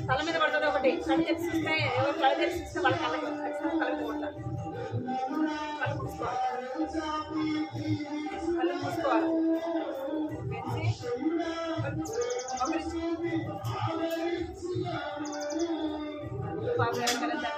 తల మీద పడుతుంది ఒకటి కళ్ళు తెరిస్తే ఎవరు కళ్ళు తెరిస్తే వాళ్ళ కళ్ళకి కళ్ళు కొట్టాలి. కళ్ళు మూసుకోవాలి, కళ్ళు మూసుకోవాలి. బాబు గారు కలండి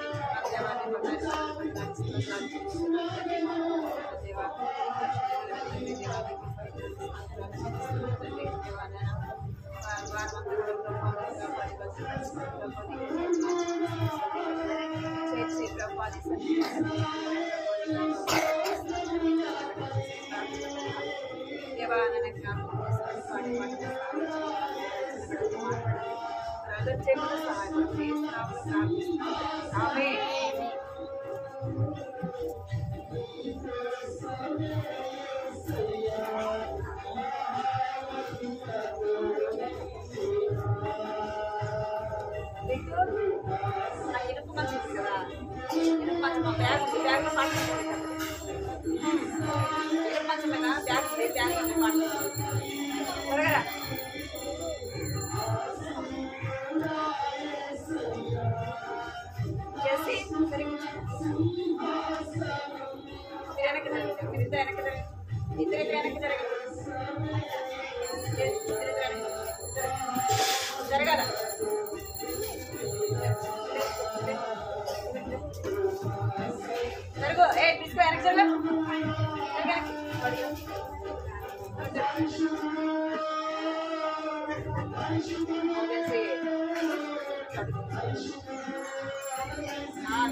జరగాల జరుగు. ఏ తీసుకో వెనక్కి జరగ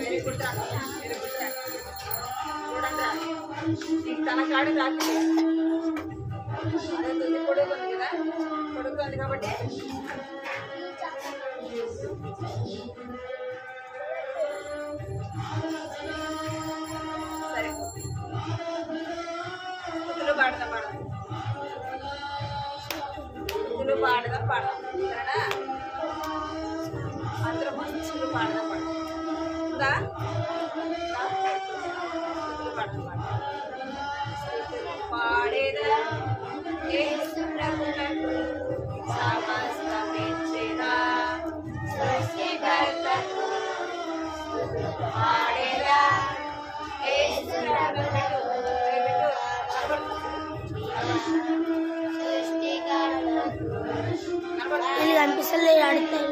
వెరీ గుడ్ వెరీ గుడ్. చూడండి నీకు తన కాడు రాత్రి అదే కొడుకు ఉంది కదా, కొడుకు ఉంది కాబట్టి సరే కుదులు పాడదాం కుదులు పాడదాం సరేనా? అందరూ మంచులు పాడదాం ఉందా? కుదులు పాడదాం పాడేదా యేసు ప్రభువుకు సమస్తమిచ్చినా సృష్టికర్తకు పాడేదా యేసు ప్రభువుకు ఇది కనిపిస్తలే ఆడతాయి.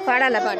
పాడాల పాట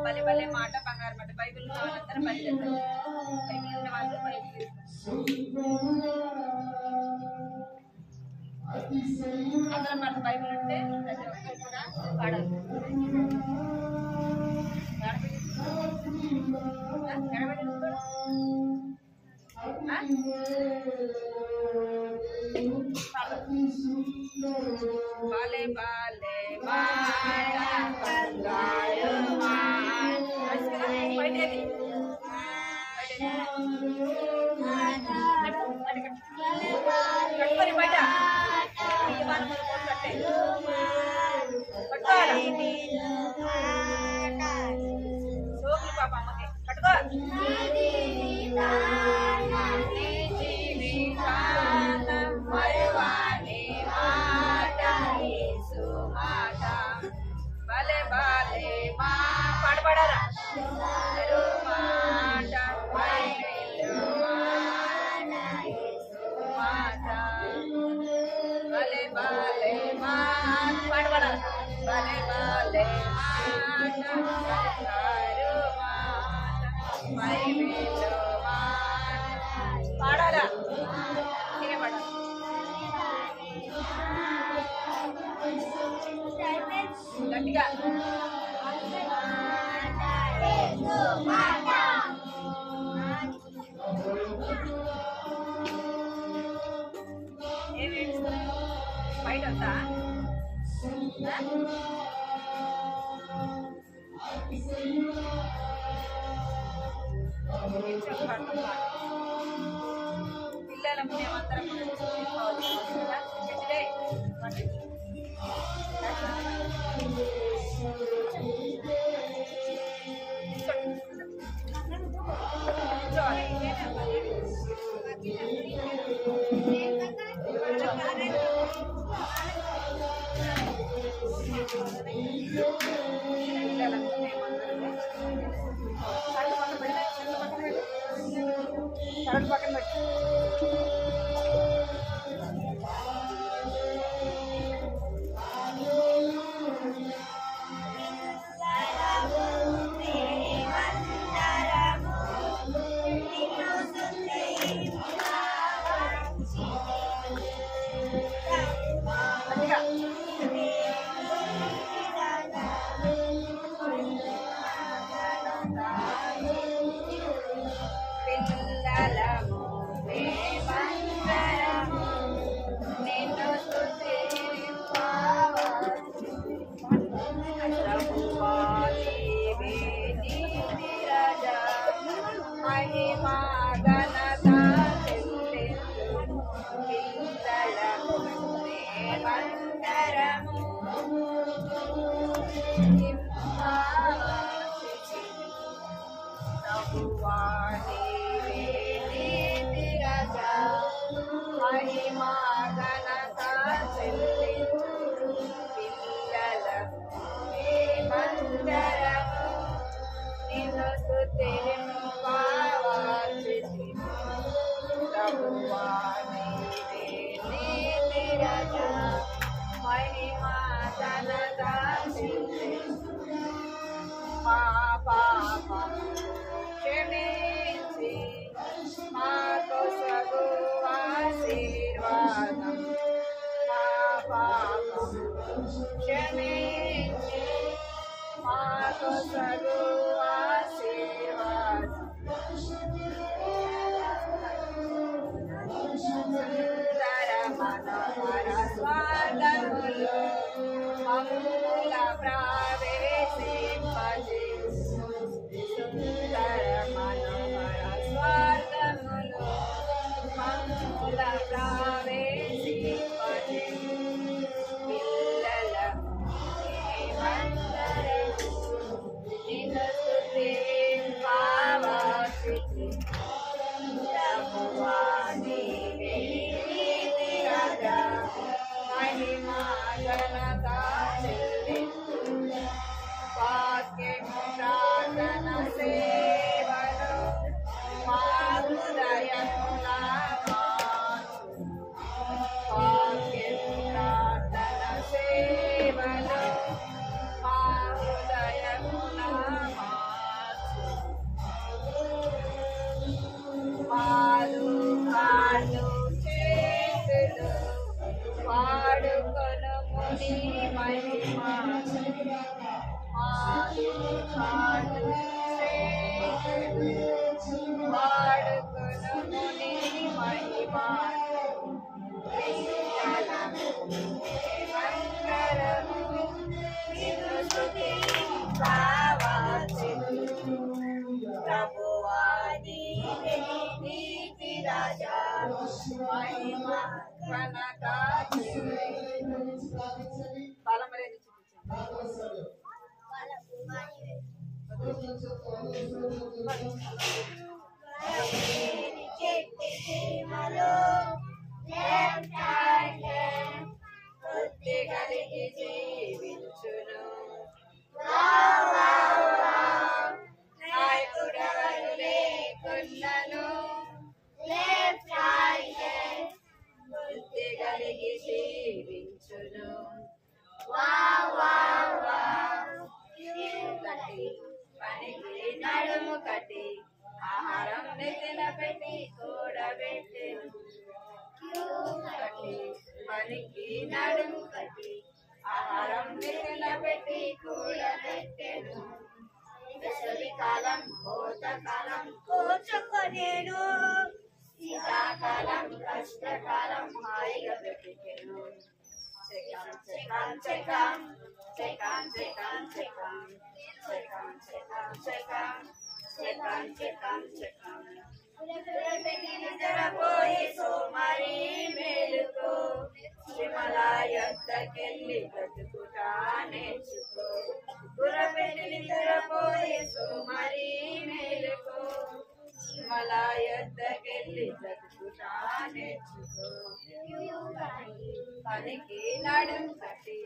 భలే భలే మాట బంగారు మాట. బైబిల్ కావాలంటారు బైబిల్ బైబిల్ ఉన్న వాళ్ళు బైబిల్ అందరం మాట బైబిల్ ఉంటే ప్రతి ఒక్కరు కూడా పాడాలి. బాలే బాలే బయట మరువాని మాట యేసు మాట భలే భలే మా పాట పాడారా మాట బైబిలు మాట యేసు మాట భలే భలే మాట పాట పాడారా భలే భలే మాట బంగారు మాట బైబిలు మాట పాడారా గట్టిగా బయట వస్తా పిల్లలకు మేమందరం పక్కన పెట్టి Para చెట్టి చీమలు లెఫ్ట్ హ్యాండ్ బుద్ధి కలిగి జీవించును. నాయకుడెవరు లేకున్నను లెఫ్ట్ హ్యాండ్ బుద్ధి కలిగి జీవించును. పనికి నడుము కట్టి ఆహారం నెత్తిన పెట్టి కూడబెట్టెను. పనికి నడుము కట్టి ఆహారం నెత్తిన పెట్టి కూడబెట్టెను. వేసవి కాలం కోతకాలం కూర్చుకొనేను. శీతాకాలం కష్టకాలం హాయిగా బ్రతికెను. చెకం చెకం చెకం చెకం చెకం చెకం చెకం చెకం చెకం చెకం చెకం చెకం నిద్రపోయి సోమరి మేలుకో. శ్రీమల యొద్దకెళ్ళి బ్రతుకుతా నేర్చుకో. గుర్రపెట్టి నిద్రపోయి సోమరి మేలుకో. శ్రీమల యొద్దకెళ్ళి బ్రతుకుతా నేర్చుకో. పనికి నడుం కట్టి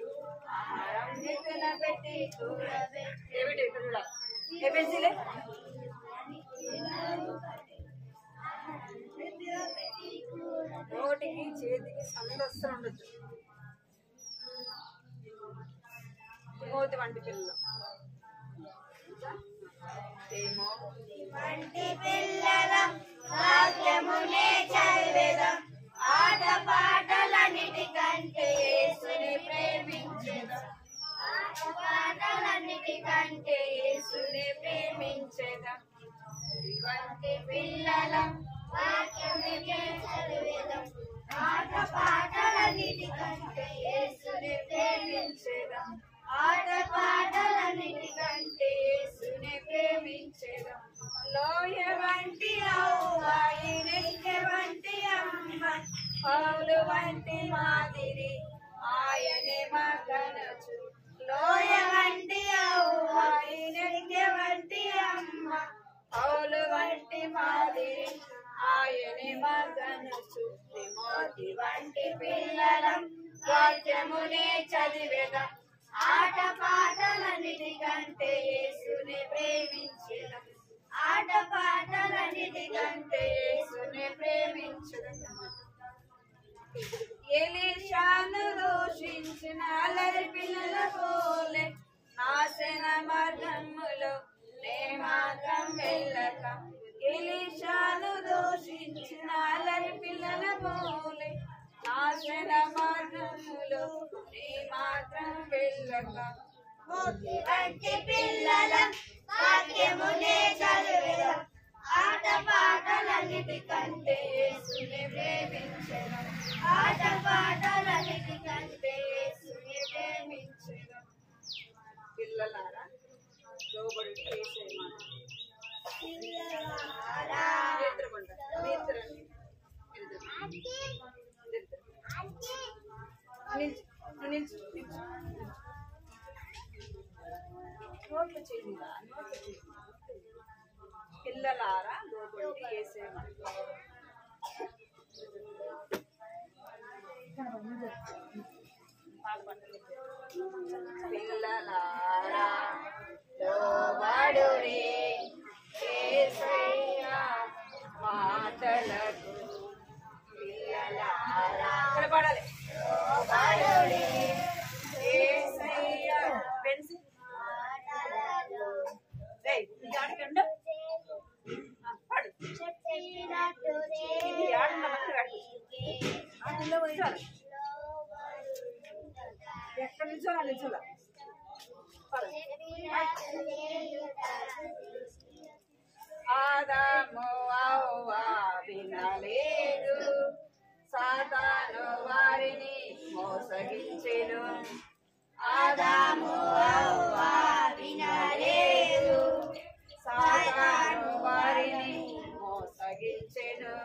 ఆహారం నెత్తిన పెట్టి నోటికి చేతికి సందస్సు ఉండొచ్చు. తిమోతి వంటి పిల్లలు వంటి పిల్లల వాక్యమునే చదివేదం. ఆట పాటలన్నిటికంటే యేసుని ప్రేమించెదం. ఆట పాటలన్నిటికంటే యేసుని ప్రేమించెదం. వంటి పిల్లల వాక్యమునే చదివేదం. ఆట పాటలన్నిటికంటే యేసుని ప్రేమించెదం. ఆట పాటలన్నిటికంటే యేసుని ప్రేమించెదం. లోయ వంటి అవ్వ ఈనెక్కె వంటి అమ్మ పౌలు వంటి మాదిరి ఆయనే మగనచు. లోయ వంటి అవ్వ ఈనెక్కె వంటి అమ్మ పౌలు వంటి మాదిరి ఆయనే మగనచు. తిమోతి వంటి పిల్లలం వాక్యమునే చదివేదం. ఆట పాటలన్నిటికంటే యేసుని ప్రేమించెదం. ఆట పాటలన్నిటికంటే యేసుని ప్రేమించెదం. ఎలీషాను దూషించిన అల్లరి పిల్లల పోలే నాశన మార్గములో నే మాత్రం వెళ్ళక. ఎలీషాను దూషించిన అల్లరి పిల్లల పోలే నాశన మార్గములో నీ మాత్రం వెళ్ళక. వంటి పిల్లల వాక్యమునే చదివేదం. ఆట పాటలన్నిటికంటే యేసుని ప్రేమించెదం. ఆట పాటలన్నిటికంటే యేసుని ప్రేమించెదం. పిల్లలారా లోబడి చేసేయమని పిల్లలారా లోబడి చేసేయమని. పిల్లలారా లోబడుడి యేసయ్య మాటలకు. పిల్లలారా ఇక్కడ పాడాలి. లోబడుడి యేసయ్య పెన్సిల్ మాటలకు. ఇది ఆడకండి. పాడు. చెప్పినట్టు ఇది ఆడుతున్న ఎక్కడ నిల్చోలా నిల్చోలా. ఆదాము అవ్వ వినలేదు, సాతాను వారిని మోసగించెను. ఆదాము అవ్వ వినలేదు, సాతాను వారిని మోసగించెను.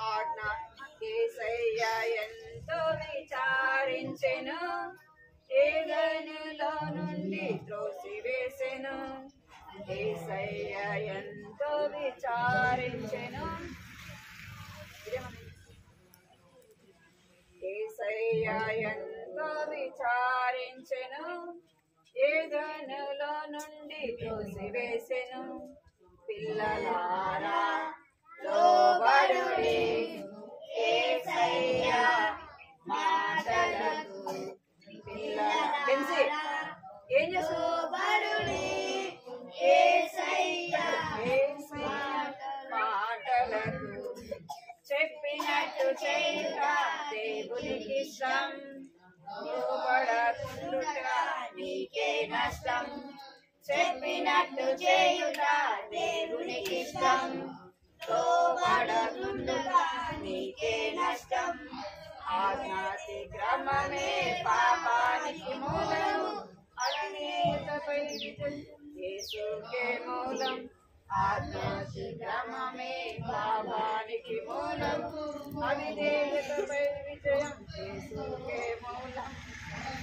ఆజ్ఞ యేసయ్య ఎంతో విచారించెను, ఏదైనాలో నుండి త్రోసివేసెను. యేసయ్య ఎంతో విచారించెను. యేసయ్య ఎంతో విచారించెను. ఏదైనాలో నుండి త్రోసివేసెను. పిల్లలారా లోబడుడి యేసయ్య మాటలకు. పిల్లలారా ఏం చేస్తుబడుడి యేసయ్య మాటలకు. చెప్పినట్టు చేయుట దేవునికి ఇష్టం. లోబడకుండుట నీకే నష్టం. చెప్పినట్టు చేయుట దేవునికి ఇష్టం. లోబడకుండుట నీకే నష్టం. ఆజ్ఞాతిక్రమమే పాపానికి మూలం. అవిధేయతపై యేసుకే మూలం. ఆజ్ఞాతిక్రమమే పాపానికి మూలం. అవిధేయతపై విజయం యేసుకే మూలం.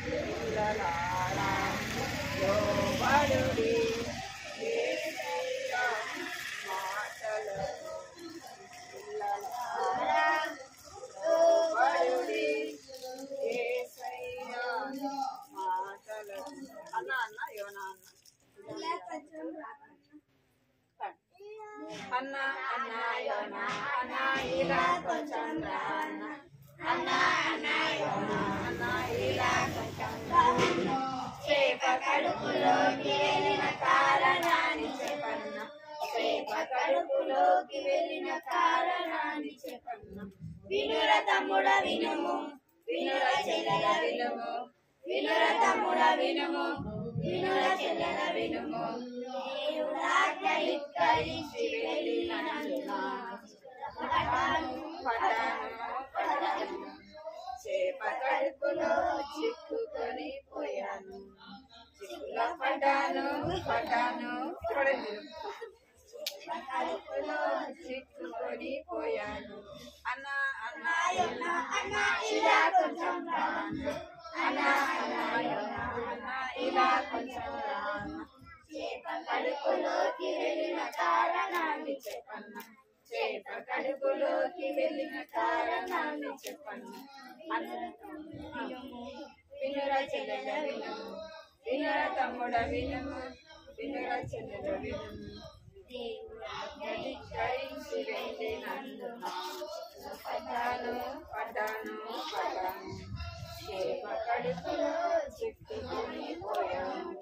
పిల్లలారా లోబడుడి యేసయ్య మాటలకు. పిల్లలారా లోబడుడి యేసయ్య మాటలకు. అన్న యోనా అన్న యోనా ఇలా కొంచెం రా అన్న యోనా ఇలా కొంచెం రా. చేప కడుపులోకి వెళ్ళిన కారణాన్ని చెప్పన్న. చేప కడుపులోకి వెళ్ళిన కారణాన్ని చెప్పన్న. వినుర తమ్ముడ వినుము, వినుర చెల్లెల వినుము. వినుర తమ్ముడ వినుము, వినుర చెల్లెల వినుము. ధిక్కరించి వెళ్ళిన చేప కడుపులో చిక్కుకొని పోయాను. చిక్కులో పడ్డాను కడుపులో చిక్కుకొని పోయాను. అన్న ఇలా కొంచెం రాను. అన్న ఇలా కొంచెం రాను. చేప కడుపులోకి వెళ్ళిన కారణాన్ని చెప్పన్న. చేప కడుపులోకి వెళ్ళిన కారణాన్ని చెప్పన్న. వినుర చెల్లెల వినుము, వినుర తమ్ముడ వినుము. వినుర చెల్లెల వినుము. ధిక్కరించి వెళ్ళినందున పడ్డాను. చేప కడుపులో చిక్కుకొని పోయాను.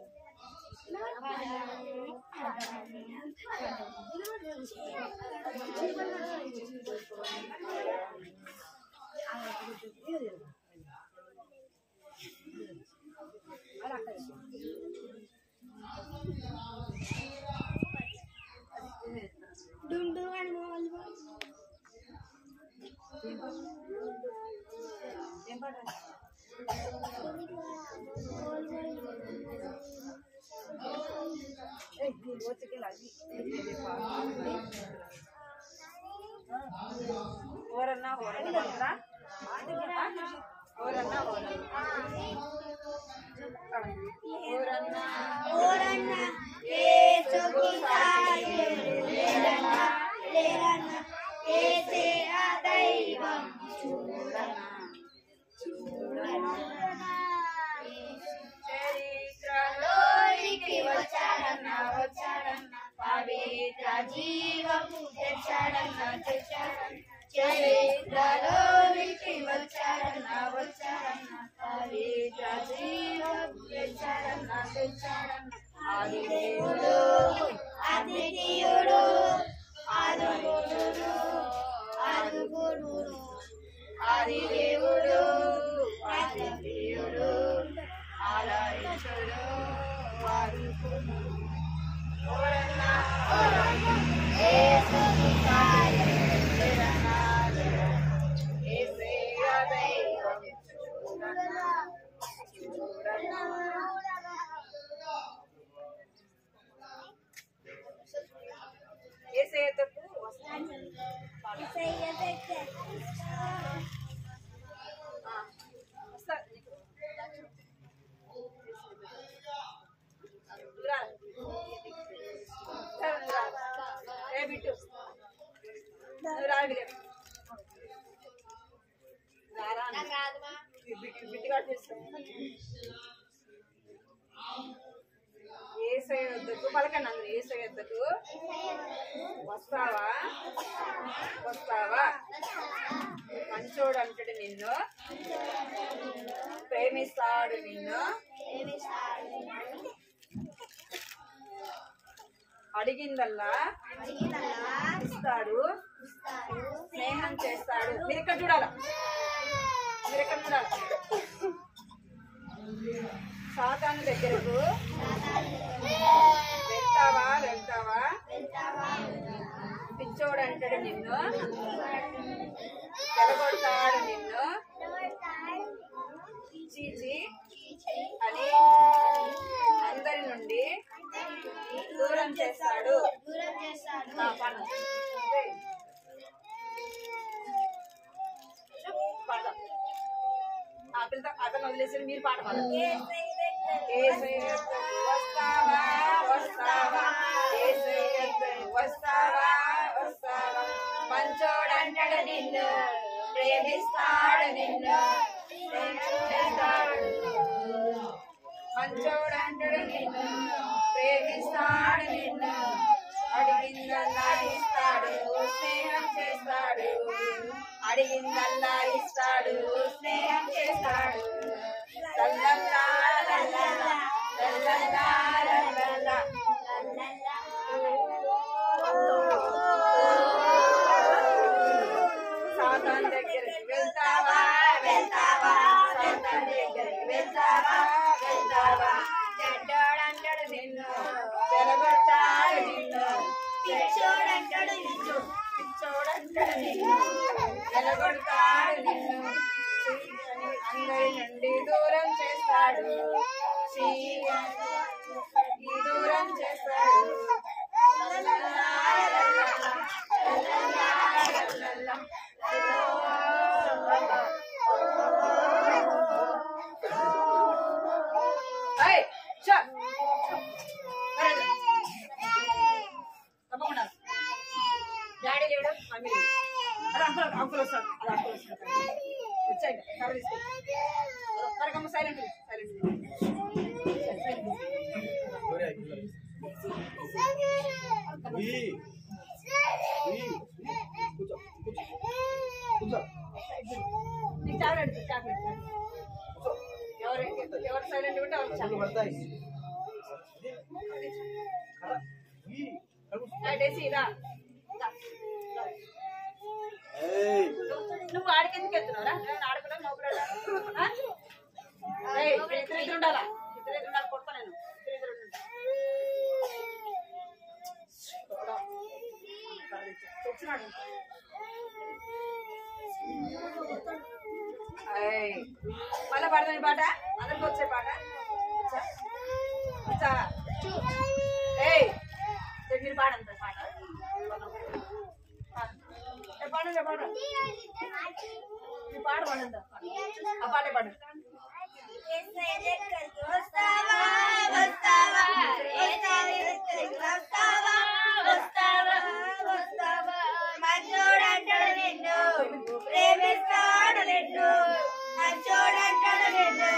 చరిత్రలోనికి వచ్చాడన్న పవిత్ర జీవము తెచ్చాడన్న చరిత్రలోనికి వచ్చాడన్న పవిత్ర జీవము తెచ్చాడన్న ఆదిదేవుడు అద్వితీయుడు ఆదిదేవుడు అద్వితీయుడు ఆలయించుడు వాడుకును. విలే రారా బిడ్డగా చేస్తాను ఏసయ్య వద్దకు పలకండి అందరూ ఏసయ్య వద్దకు వస్తావా వస్తావా మంచోడు అంటాడు నిన్ను ప్రేమిస్తాడు నిన్ను అడిగిందల్లా ఇస్తాడు స్నేహం చేస్తాడు. మీరు ఇక్కడ చూడాలా మీరు ఎక్కడ చూడాలి సాతాను దగ్గరకు వెళ్తావా వెళ్తావా పిచ్చోడు అంటాడు నిన్ను వెలగొడతాడు నిన్ను చీచి అని అందరి నుండి దూరం చేస్తాడు. అతను వదిలేసి మీరు పాట పాడాలి. వస్తావా వస్తావా వస్తావా వస్తావా మంచోడంటాడు నిన్ను ప్రేమిస్తాడు నిన్ను మంచోడంటాడు నిన్ను ప్రేమిస్తాడు నిన్ను అడిగిందల్లా ఇస్తాడు స్నేహం చేస్తాడు అడిగిందల్లా ఇస్తాడు స్నేహం చేస్తాడు. లల్లల్లా లల్లల్లా లల్లల్లా లల్లల్లా సాతాను దగ్గరికి వెళ్తావా వెళ్తావా సాతాను దగ్గరికి వెళ్తావా వెళ్తావా చెడ్డోడంటాడు నిన్ను వెలగొట్టాడు నిన్ను పిచ్చోడంటాడు నిన్ను పిచ్చోడంటాడు నిన్ను వెలగొడతాడు నిన్ను అందరి నుండి దూరం చేస్తాడు దూరం చేస్తాడు. తప్పకుండా డాడీ లేడు మమ్మీ లేదు అది అంకుల్ వస్తాడు అది అంకుల్ వస్తాడు వచ్చాయి కర్ర తీసుకొచ్చి కరకమ్మ సైలెంట్ నీకు చాక్లెట్ చాక్లెట్ ఎవరు సైలెంట్ ఉంటే వాళ్ళకి చాక్లెట్ నువ్వు ఆడికి ఎందుకు వెళ్తున్నావురా ఆడుకున్నా నవ్వుకురా ఇద్దరు ఉండాలా ఇద్దరు ఉండాలి కొడతా నేను ఇద్దరు వచ్చినాడు మళ్ళా పాడదాం ఈ పాట అందరికి వచ్చే పాట మీరు పాడంత పాట పాడండి పాడ పాట పాడంత ఆ పాటే పాడు. వస్తావా వస్తావా వస్తావా వస్తావా వస్తావా మంచోడంటాడు నిన్ను ప్రేమిస్తాడు నిన్ను మంచోడంటాడు నిన్ను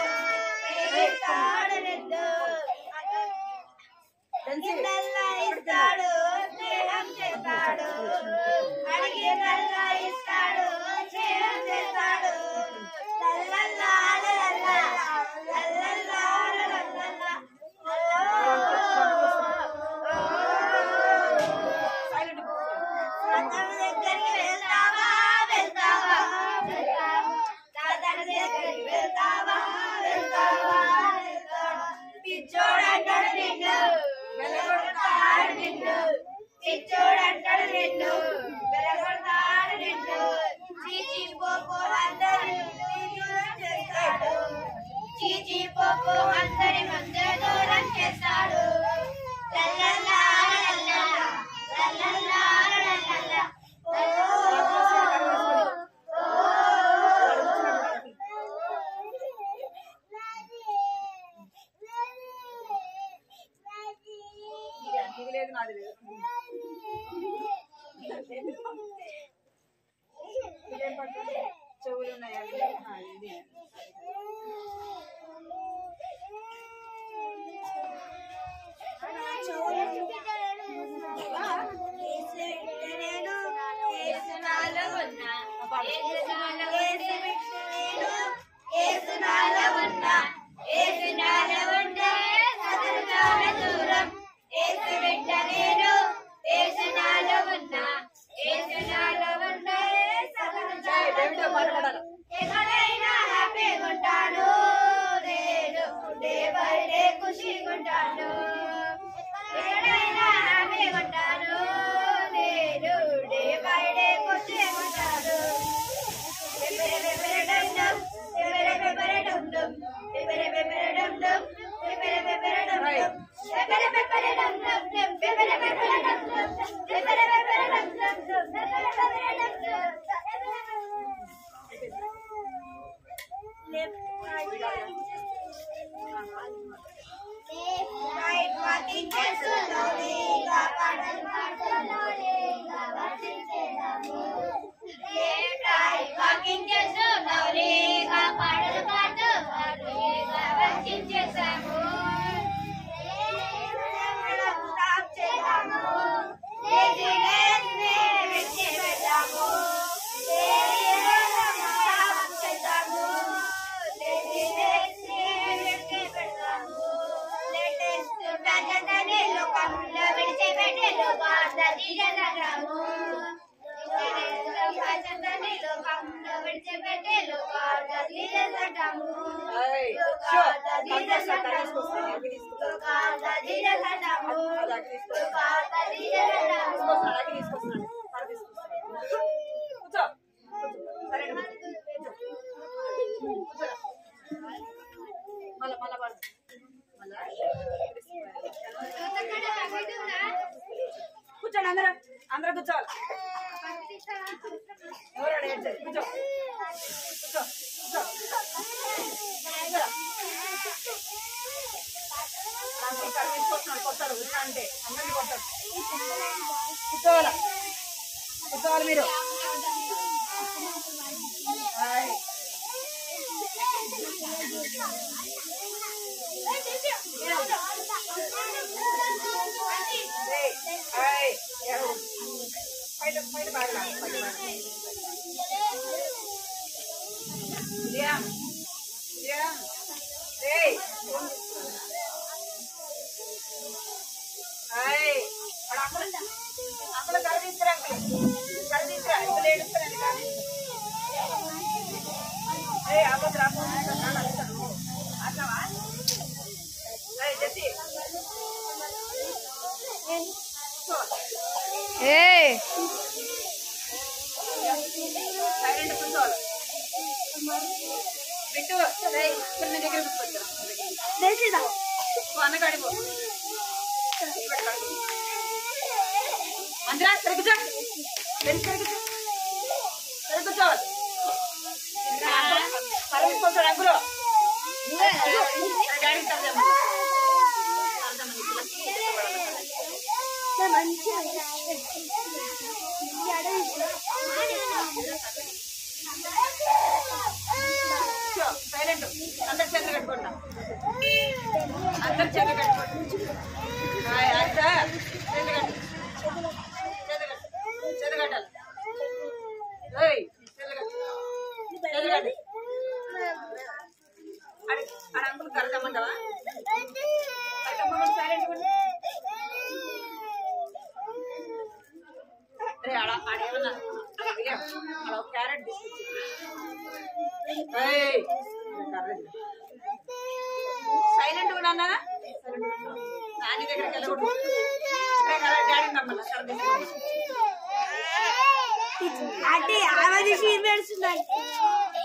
ప్రేమిస్తాడు నిన్ను ఇస్తాడు స్నేహం చేస్తాడు అడిగినల్లా ఇస్తాడు స్నేహం చేస్తాడు. లల్లల్లా లల్లల్లా లల్లల్లా లల్లల్లా సాతాను దగ్గరికి వెళ్తావా వెళ్తావా సాతాను దగ్గరికి వెళ్తావా వెళ్తావా పిచ్చోడంటాడు నిన్ను వెలగొడతాడు నిన్ను పిచ్చోడంటాడు నిన్ను వెలగొడతాడు నిన్ను చీచి పోపు అందరి దూరం చేస్తాడు చీచి పోపు అందరి మధ్య దూరం చేస్తాడు. లల్లల్లా లల్లల్లా లల్లల్లా లల్లల్లా ఇది లేదు నాది లేదు ఇదేం పడుతుంది చెవులు ఉన్నాయా ఇది ఎక్కడైనా హ్యాపీగా ఉంటాను నేను డే బై డే ఖుషిగా ఉంటాను ఎక్కడైనా హ్యాపీగా ఉంటాను నేను డే బై డే ఖుషిగా ఉంటాను కూర్చోండి అందరూ కూర్చోవాలి కూర్చో కూర్చో కొట్టాడు అంటే అందరినీ కొట్టాడు కూర్చోవాలి మీరు అక్కడ కడిగిస్తారా ఇక్కడ ఏడుస్తారండి కానీ అప్పుడు రాబోతున్నాను అట్లవా జెస్సీ సైలెంట్ కూర్చోవాలి పెట్టు ఇక్కడ నీ దగ్గర కూర్చోవచ్చు అన్న కడిపో అందరా సరిగ్గా కూర్చోవాలి పరమేశ్వర అంకులు డాడీ సైలెంట్ అందరు చెంద కట్టుకుంటా అందరు చెంద కట్టుకోండి చెదగట్టాలి చెదగట్టు ఆడ అంకులు కడతామంటావా సైలెంట్ ఆడేమన్నా క్యారెట్ సైలెంట్ కూడా అన్నారా నాని దగ్గరికి వెళ్ళకూడదు డాడీ నమ్మల్లా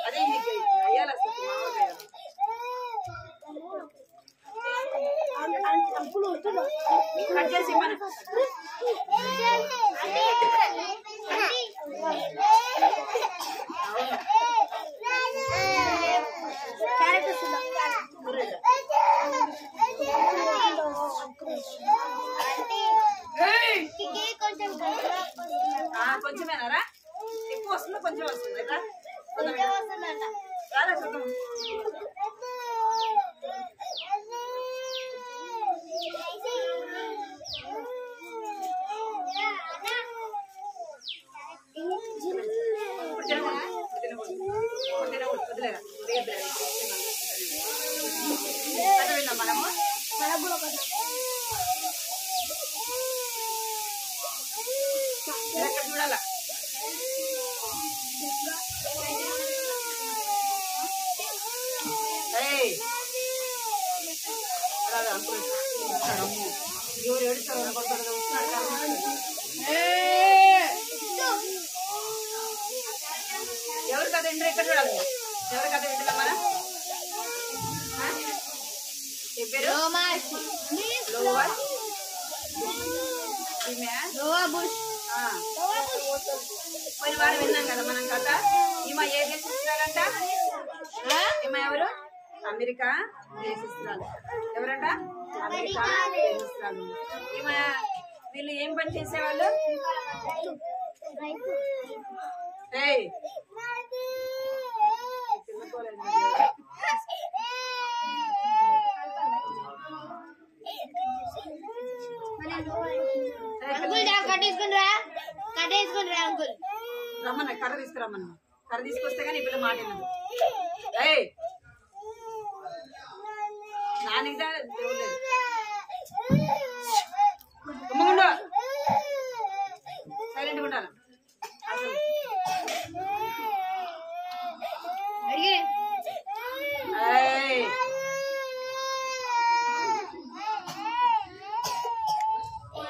అదే నీకు అయ్యాలి అసలు కట్ చేసి మన కొంచెమేనారా ఎక్కువ ఎక్కువ వస్తుందా కొంచెం వస్తుంది కదా రాలే చూద్దాం మనము ఎక్కడ చూడాలా ఎవరు ఏడుస్తారు ఎవరు కథ ఇంటర్ ఎక్కడ చూడాలి ఎవరు కథ వింటున్నా మన పేరు పోయిన వారు విన్నాం కదా మనం కథ ఈమె ఏ దేశిస్తురాలంట ఈమె ఎవరు అమెరికా దేశిస్తురాలు ఎవరంట అమెరికా దేశిస్తురాలు ఈమె వీళ్ళు ఏం పని చేసేవాళ్ళు రమ్మన్న కర్ర తీసుకురమ్మన్న కర్ర తీసుకొస్తే కానీ ఇప్పుడు మాట వినదు నాన్నకి దేవులేదు సైలెంట్గా ఉండాలి అసలు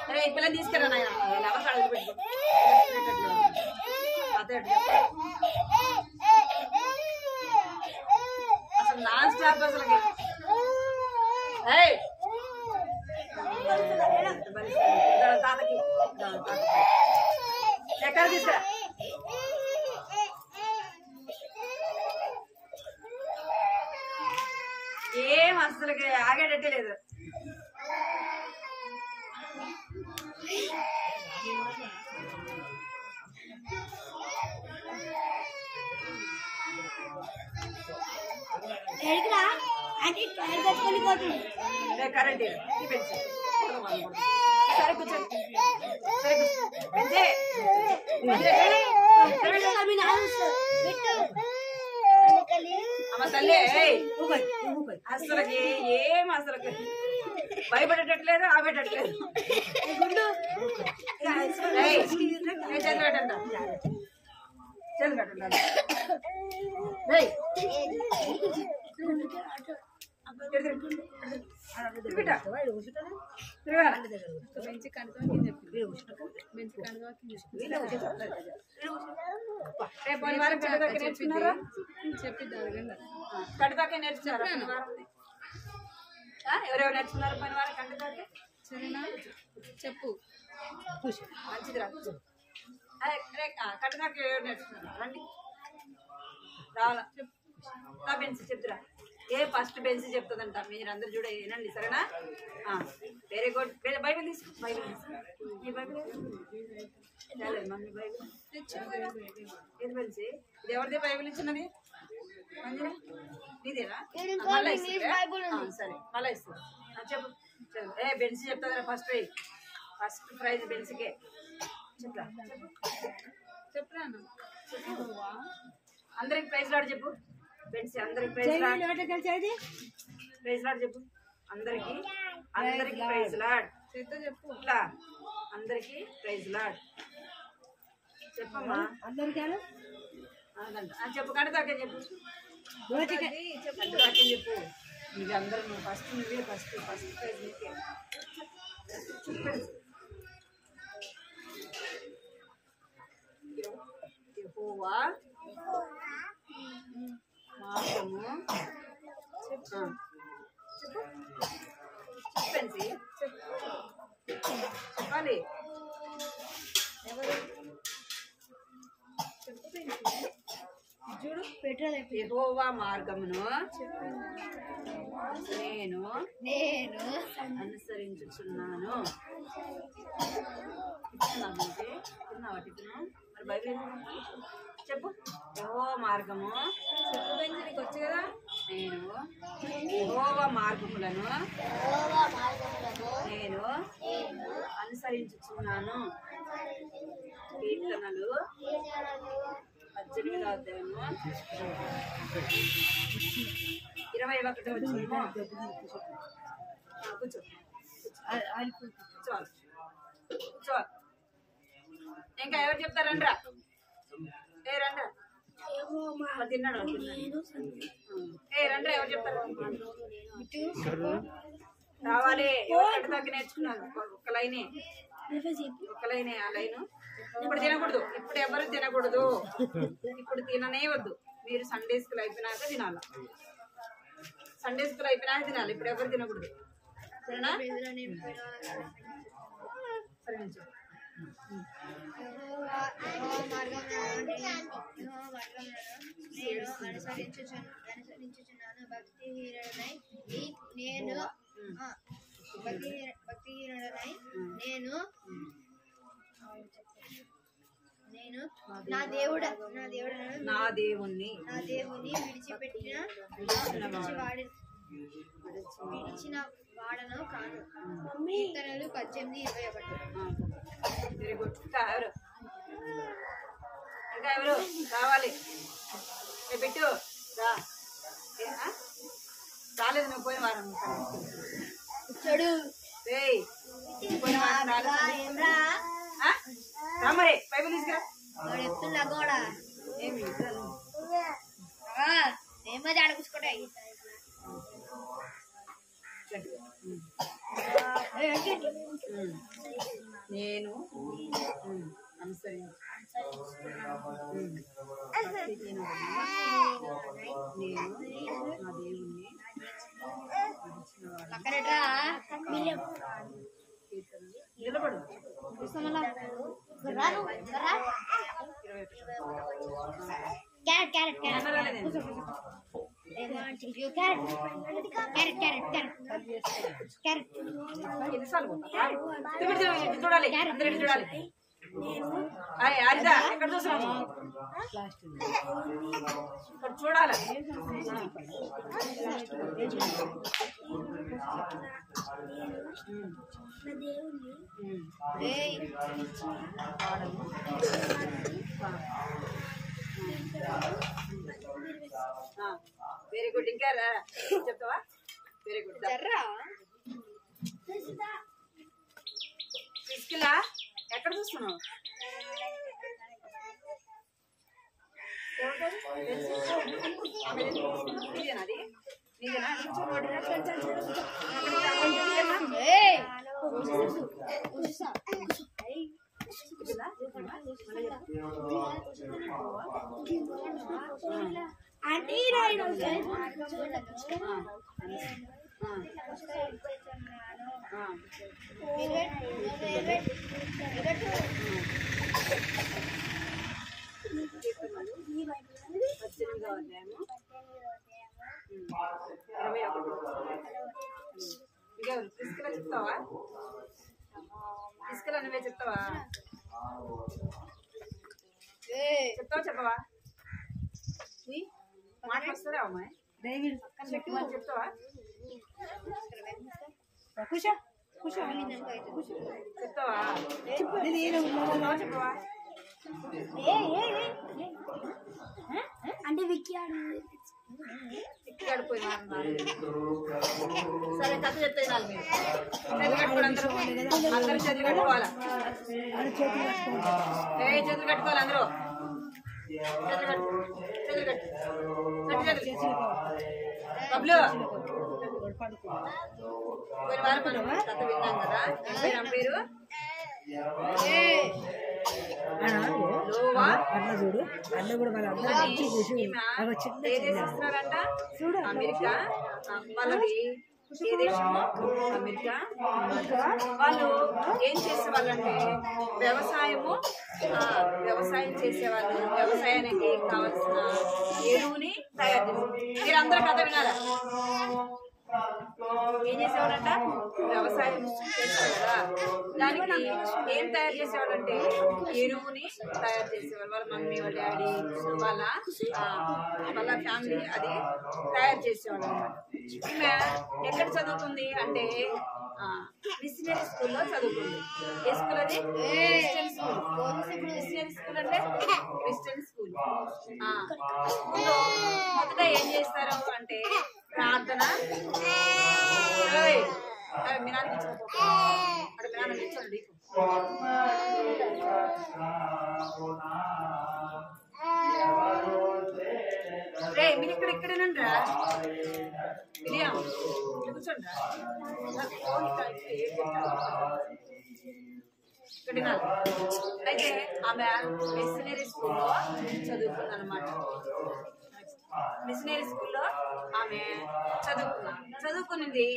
అరే ఈ పిల్లని తీసుకురా నాయన ఎవరు కడలు పెట్టు అసలు నాన్ స్టాప్ అసలు తాతకి ఎక్కడ తీసుకురా ఏం అసలు ఆగేటట్టే లేదు కరెంట్ సరే కూర్చోండి అమ్మ తల్లి అసలుకి ఏం అసలు భయపడేటట్లేదు ఆపేటట్లేదు చేతులు కట్టండి చేతులు కట్టండి కడదాకే నేర్చుకున్నారు ఎవరెవరు నేర్చుకున్నారు పని వారు కడదాకే సరేనా చెప్పు మంచిది రా కడదాకే నేర్చుకున్నారు రండి రావాలా నా బెంచ్ చెప్తురా ఏ ఫస్ట్ బెంచ్ చెప్తుందంట మీరందరూ చూడ వినండి సరేనా వెరీ గుడ్ బైబిల్ తీసుకో బైబిల్ తీసుకో ఈ బైబిల్ మమ్మీ బైబిల్ ఏది బెంచ్ ఇది ఎవరిది బైబిల్ ఇచ్చినది మంచిగా నీదేనా మళ్ళీ సరే మళ్ళీ ఇస్తుంది చెప్పు ఏ బెంచ్ చెప్తుందా ఫస్ట్ ప్రైజ్ బెంచ్కే చెప్తా చెప్పురా అందరికి ప్రైజ్ లాడు చెప్పు బెంచ్ అందరికి ప్రైజ్ లాడ్ చెప్పు అందరికి ప్రైజ్ లాడ్ చెప్పు ఇట్లా అందరికి ప్రైజ్ లాడ్ చెప్పమ్మా అందరికీ చెప్పు కడతాకే చెప్పు కడతాకే చెప్పు ఇది అందరూ ఫస్ట్ నువ్వే ఫస్ట్ ప్రైజ్ నీకే యెహోవా మాసము చెప్పండి చెప్పాలి ఎవరు చూడు యెహోవా మార్గమును నేను అనుసరించుచున్నాను. ఇస్తున్నామంటే తిన్నావా టిఫిన్ బైబిల్ చెప్పు. యెహోవా మార్గము చెప్పు బెంచి నీకు వచ్చు కదా. నేను యెహోవా మార్గములను నేను అనుసరించుచున్నాను. కీర్తనలు 18వ అధ్యాయము 21వ వచనము. కూర్చో కూర్చో. ఇంకా ఎవరు చెప్తారండ్రా? ఏ రండ్రా తిన్నాడు. ఏ రండ్రా ఎవరు చెప్తారు? రావాలి. ఎవరు దాకా నేర్చుకున్నాను. ఒక లైనే ఆ లైను. ఇప్పుడు తినకూడదు. ఇప్పుడు ఎవరు తినకూడదు. ఇప్పుడు తిననే వద్దు. మీరు సండే స్కూల్ అయిపోయినాక తినాలి. సండే స్కూల్ అయిపోయినాక తినాలి. ఇప్పుడు ఎవరు తినకూడదు. సరేనా? సరే నుంచి నేను అనుసరించుచున్నాను. భక్తిహీనుడనై నేను నా దేవుణ్ణి విడిచిన వాడను కాను. కీర్తనలు 18:21. Very good. ఇంకా ఎవరు రావాలి? పెట్టు రా. రాలేదు నువ్వు పోయిన వారం. పోయిన వారం రాలేదు. రా మరి బైబిల్ తీసుకురా. చెప్తున్నా కూడా ఏమి ఏమది ఆడకూసుకుంటాయి. నేను అనుసరించు నేను నా దేవుణ్ణి నిలబడు. చూడాలి అందరూ చూడాలి. హరిత ఎక్కడ చూస్తున్నావు? ఇక్కడ చూడాలి. Very good. ఇంకా చెప్తావా? Very good. తీసుకెళ్ళా ఎక్కడ చూస్తున్నావు? నీదేనాది? నీదేనా? ఇంకెవరు తీసుకెళ్ళ చెప్తావా? తీసుకెళ్ళ నువ్వే చెప్తావా? చెప్తావా చెప్పవా? మాటలు వస్తారా అమ్మాయి? చెప్తావా? చెప్తావా? చెప్పవా? అంటే విక్కీ ఆడిపోయి సరే కథ చెప్తే మీరు చదువు కట్టుకోవాలి. అందరూ చదువు కట్టుకోవాలా? చదువు కట్టుకోవాలి అందరూ. చదువు కట్టు బబ్లు. పోయిన వారం మనం కథ విన్నాం కదా. ఏం పేరు? అమెరికా. వాళ్ళది ఏ దేశము? అమెరికా. వాళ్ళు ఏం చేసేవాళ్ళంటే వ్యవసాయం చేసేవాళ్ళు. వ్యవసాయానికి కావాల్సిన ఎరువుని తయారు చేసేవాళ్ళు. మీరు అందరూ కథ వినాలా? ఏం చేసేవాడంట? వ్యవసాయం చేసేవాడు కదా, దానికి ఏం తయారు చేసేవాడంటే ఎరువుని తయారు చేసేవాడు. వాళ్ళ మమ్మీ, వాళ్ళ డాడీ, వాళ్ళ ఫ్యామిలీ అది తయారు చేసేవాడు అనమాట. ఈమె ఎక్కడ చదువుకుంది అంటే మిషనరీ స్కూల్లో చదువుకుంది. ఏ స్కూల్ అది? Christian school. క్రిస్టియన్ స్కూల్ అంటే క్రిస్టియన్ స్కూల్. మొదట ఏం చేస్తారు అంటే ప్రార్థన. మీ నాన్నకి అక్కడ మీ నాన్న ఇచ్చాడు. రే మీరు ఇక్కడేనండి రా మిలియా కూర్చోండి రా. అయితే ఆమె మిషనరీ స్కూల్లో చదువుకుంది అనమాట. మిషనరీ స్కూల్లో ఆమె చదువుకున్నది.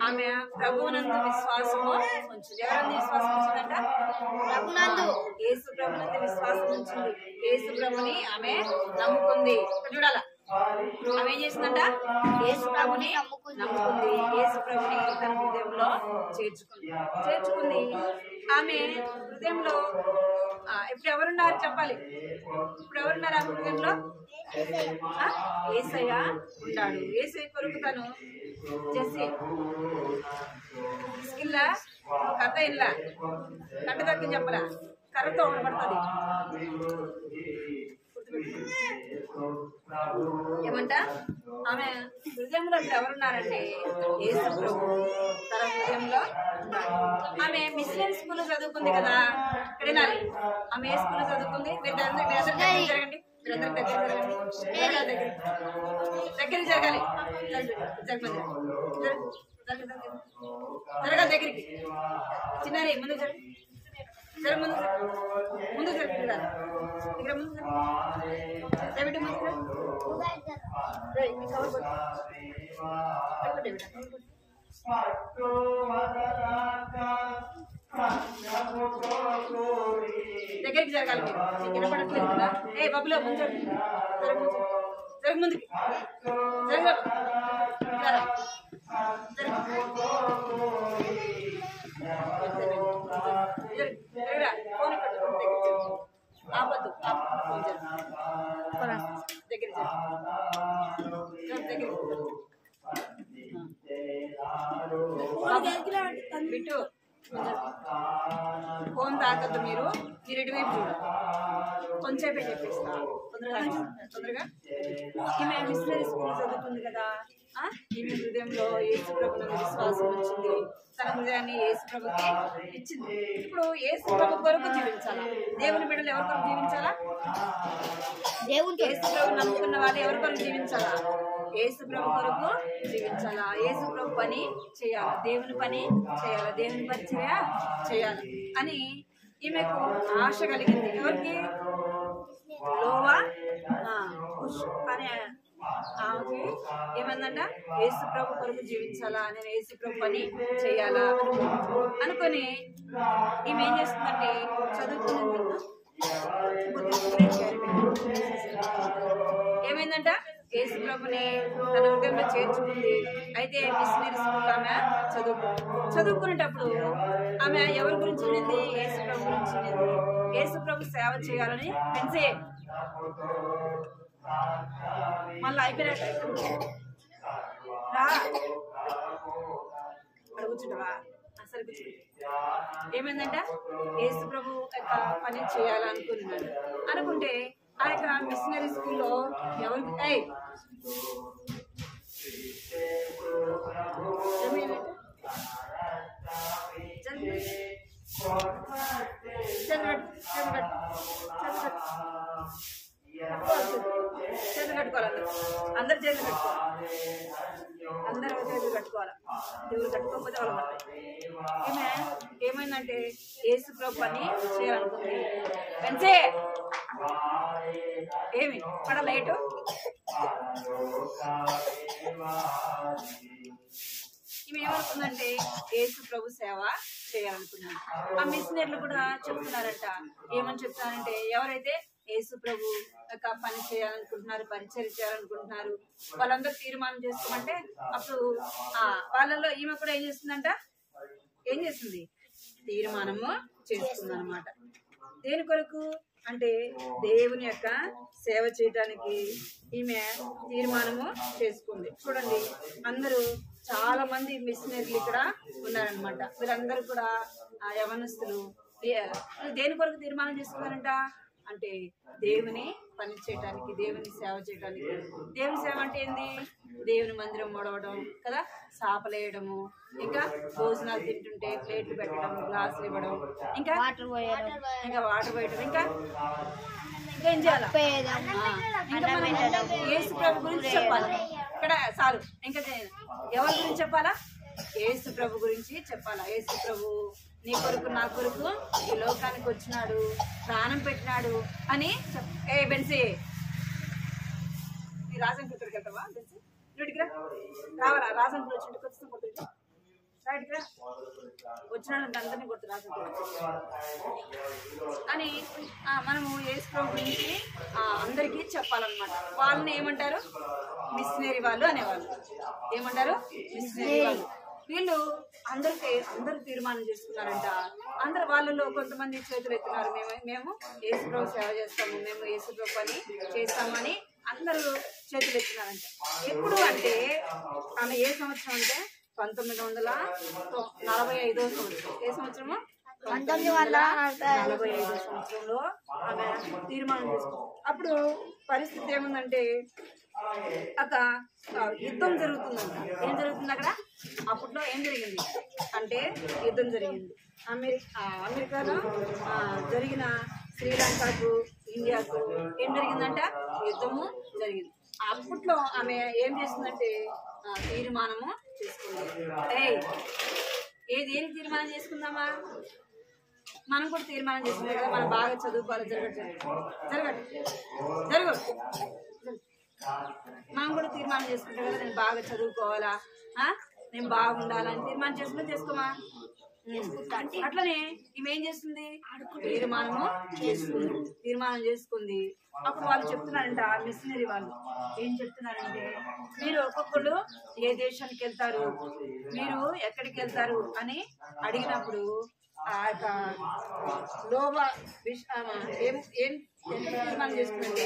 ఆమె ప్రభువునందు విశ్వాసము ఉంచింది. ఎవరందు విశ్వాసం ఉంచిందంట? ప్రభునందు, యేసు ప్రభునందు విశ్వాసం ఉంచింది. యేసు ప్రభుని ఆమె నమ్ముకుంది. చూడాల ఆమె ఏం చేసిందంట? యేసు ప్రభుని నమ్ముకుంది. యేసు ప్రభుని తన హృదయంలో చేర్చుకుంది. ఆమె హృదయంలో ఇప్పుడు ఎవరున్నారు చెప్పాలి? ఇప్పుడు ఎవరున్నారు ఆమె హృదయంలో? యేసయ్య ఉన్నాడు. యేసయ్య కొరకు తను చేసి ఇస్కిల్లా కథ ఇల్లా కట్ట దక్కి చెప్పరా, కర్రతో ఉండబడుతుంది. ఏమంట? ఆమె హృదయంలో ఎవరున్నారంటే యేసు ప్రభు తన హృదయంలో ఉన్నాడు. ఆమె మిషనరీ స్కూల్ చదువుకుంది కదా, ఇక్కడ వినాలి. ఆమె ఏ స్కూల్ చదువుకుంది? మీరు జరగండి, మీరందరూ దగ్గర జరగాలి. జరగాలి దగ్గరికి. చిన్నారి ముందు జరగ ముందు జరుగుతుందా? ఇక్కడ ముందు దయవిಟ್ಟು ముందు దగ్గరికి జరగాలి. మీరు వినపడట్లేదు కదా? ఏ బాబులో ముందు జరగ ముందుకి ఆపద్దు దగ్గర బిట్టు ఫోన్ తాకద్దు. మీరు ఇటువైపు చూడాలి. కొంచెంసేపే చెప్పేస్తా తొందరగా. ఈమె మిషనరీ స్కూల్ చదువుతుంది కదా, ఈమె హృదయంలో యేసు ప్రభునందు విశ్వాసం వచ్చింది. తన హృదయాన్ని యేసు ప్రభుకి ఇచ్చింది. ఇప్పుడు యేసు ప్రభు కొరకు జీవించాలా? దేవుని బిడ్డలు ఎవరి కొరకు జీవించాలా? యేసు ప్రభు నమ్ముకున్న వాళ్ళు ఎవరి కొరకు జీవించాలా? యేసు ప్రభు కొరకు జీవించాలా? యేసు ప్రభు పని చేయాలా? దేవుని పని చేయాలా? దేవుని పరిచర్య చేయాలి అని ఈమెకు ఆశ కలిగింది. ఎవరికి? లోవా అనే ఆమెకి ఏమందంట? యేసు ప్రభు కొరకు జీవించాలా, నేను యేసు ప్రభు పని చేయాలా అనుకొని ఈమె ఏం చేస్తుందంటే చదువుకున్నది. ఏమైందంట? యేసు ప్రభుని తన హృదయంలో చేర్చుకుంది. అయితే మిషనరీ స్కూల్ ఆమె చదువుకునేటప్పుడు ఆమె ఎవరి గురించి వినింది? యేసు ప్రభు గురించి వినింది. యేసు ప్రభు సేవ చేయాలని పెంచే మళ్ళీ అయిపోయినాక కూర్చుంటావా? అసలు ఏమైందంట? యేసు ప్రభు యొక్క పని చేయాలనుకున్నాడు. అనుకుంటే ఆ యొక్క మిషనరీ స్కూల్లో ఎవరికి చేతులు కట్టుకోవాలి. అందరు చేతులు కట్టుకోవాలి. అందరూ చేతులు కట్టుకోవాలి. దేవుడు కట్టుకోకపోతే వాళ్ళు పడతాయి. ఈమె ఏమైందంటే యేసు ప్రభు పని చేయాలనుకుంది. పెంచే ఏమి పడ లేటు ఈమె ఏమనుకుందంటే యేసు ప్రభు సేవ చేయాలనుకున్నాను. ఆ మిషనరీలు కూడా చెప్తున్నారంట. ఏమని చెప్తానంటే ఎవరైతే యేసు ప్రభు యొక్క పని చేయాలనుకుంటున్నారు, పరిచయం చేయాలనుకుంటున్నారు. వాళ్ళందరూ తీర్మానం చేసుకోమంటే అప్పుడు వాళ్ళలో ఈమె కూడా ఏం చేస్తుందంట, ఏం చేస్తుంది, తీర్మానము చేస్తుంది అనమాట. దేని కొరకు అంటే దేవుని యొక్క సేవ చేయడానికి ఈమె తీర్మానము చేసుకుంది. చూడండి, అందరూ చాలా మంది మిషనరీలు ఇక్కడ ఉన్నారనమాట. వీళ్ళందరూ కూడా యవనస్తులు. దేని కొరకు తీర్మానం చేసుకున్నారంట అంటే దేవుని పని చేయడానికి, దేవుని సేవ చేయడానికి. దేవుని సేవ అంటే ఏంది, దేవుని మందిరం మొడవడం కదా, సాపలేయడము, ఇంకా భోజనాలు తింటుంటే ప్లేట్లు పెట్టడం, గ్లాసులు ఇవ్వడం, ఇంకా వాటర్ పోయడం, ఇంకా ఏం చేయాలి, ఇంకా మనం యేసు ప్రభు గురించి చెప్పాలి. ఇక్కడ చాలు, ఇంకా ఎవరి గురించి చెప్పాలా, యేసు ప్రభు గురించి చెప్పాలా. యేసు ప్రభు నీ కొరకు నా కొరకు ఈ లోకానికి వచ్చినాడు, ప్రాణం పెట్టినాడు అని బెన్సీ. నీ రాజంకుడికి వెళ్తావా బెన్సీ? ఇటుకి రావాలా, రాజంకుడు వచ్చి ఇంటికి వస్తాం కొడుతుంది రా, వచ్చినాడు అందరినీ కొడుతు రాజంకుడు అని మనము యేసు ప్రభు గురించి అందరికీ చెప్పాలన్నమాట. వాళ్ళని ఏమంటారు, మిషనరీ వాళ్ళు అనేవాళ్ళు. ఏమంటారు, మిషనరీ వాళ్ళు. వీళ్ళు అందరూ తీర్మానం చేసుకున్నారంట. అందరు వాళ్ళలో కొంతమంది చేతులు ఎత్తున్నారు, మేము యేసు ప్రభు సేవ చేస్తాము, మేము యేసు ప్రభు పని చేస్తామని అందరూ చేతులు ఎత్తున్నారంట. ఎప్పుడు అంటే ఆమె ఏ సంవత్సరం అంటే 1945 సంవత్సరం. ఏ సంవత్సరము? 1945 సంవత్సరంలో ఆమె తీర్మానం చేసుకుంది. అప్పుడు పరిస్థితి ఏముందంటే అక్కడ యుద్ధం జరుగుతుందంట. ఏం జరుగుతుంది అక్కడ? అప్పట్లో ఏం జరిగింది అంటే యుద్ధం జరిగింది. అమెరికాలో జరిగిన శ్రీలంకకు, ఇండియాకు ఏం జరిగిందంట, యుద్ధము జరిగింది. అప్పట్లో ఆమె ఏం చేస్తుందంటే తీర్మానము చేసుకుంది. ఏం తీర్మానం చేసుకుందామా, మనం కూడా తీర్మానం చేసుకున్నాం కదా, మనం బాగా చదువుకోవాలి, జరగదు మనం కూడా తీర్మానం చేసుకుంటాం కదా, నేను బాగా చదువుకోవాలా, నేను బాగుండాలని తీర్మానం చేసుకోమా. అట్లనే ఈమె ఏం చేస్తుంది, తీర్మానం చేసుకుంది. అప్పుడు వాళ్ళు చెప్తున్నారంట, మిషనరీ వాళ్ళు ఏం చెప్తున్నారంటే, మీరు ఒక్కొక్కళ్ళు ఏ దేశానికి వెళ్తారు, మీరు ఎక్కడికి వెళ్తారు అని అడిగినప్పుడు ఆ యొక్క ఏం తీర్మానం చేసుకుంటే,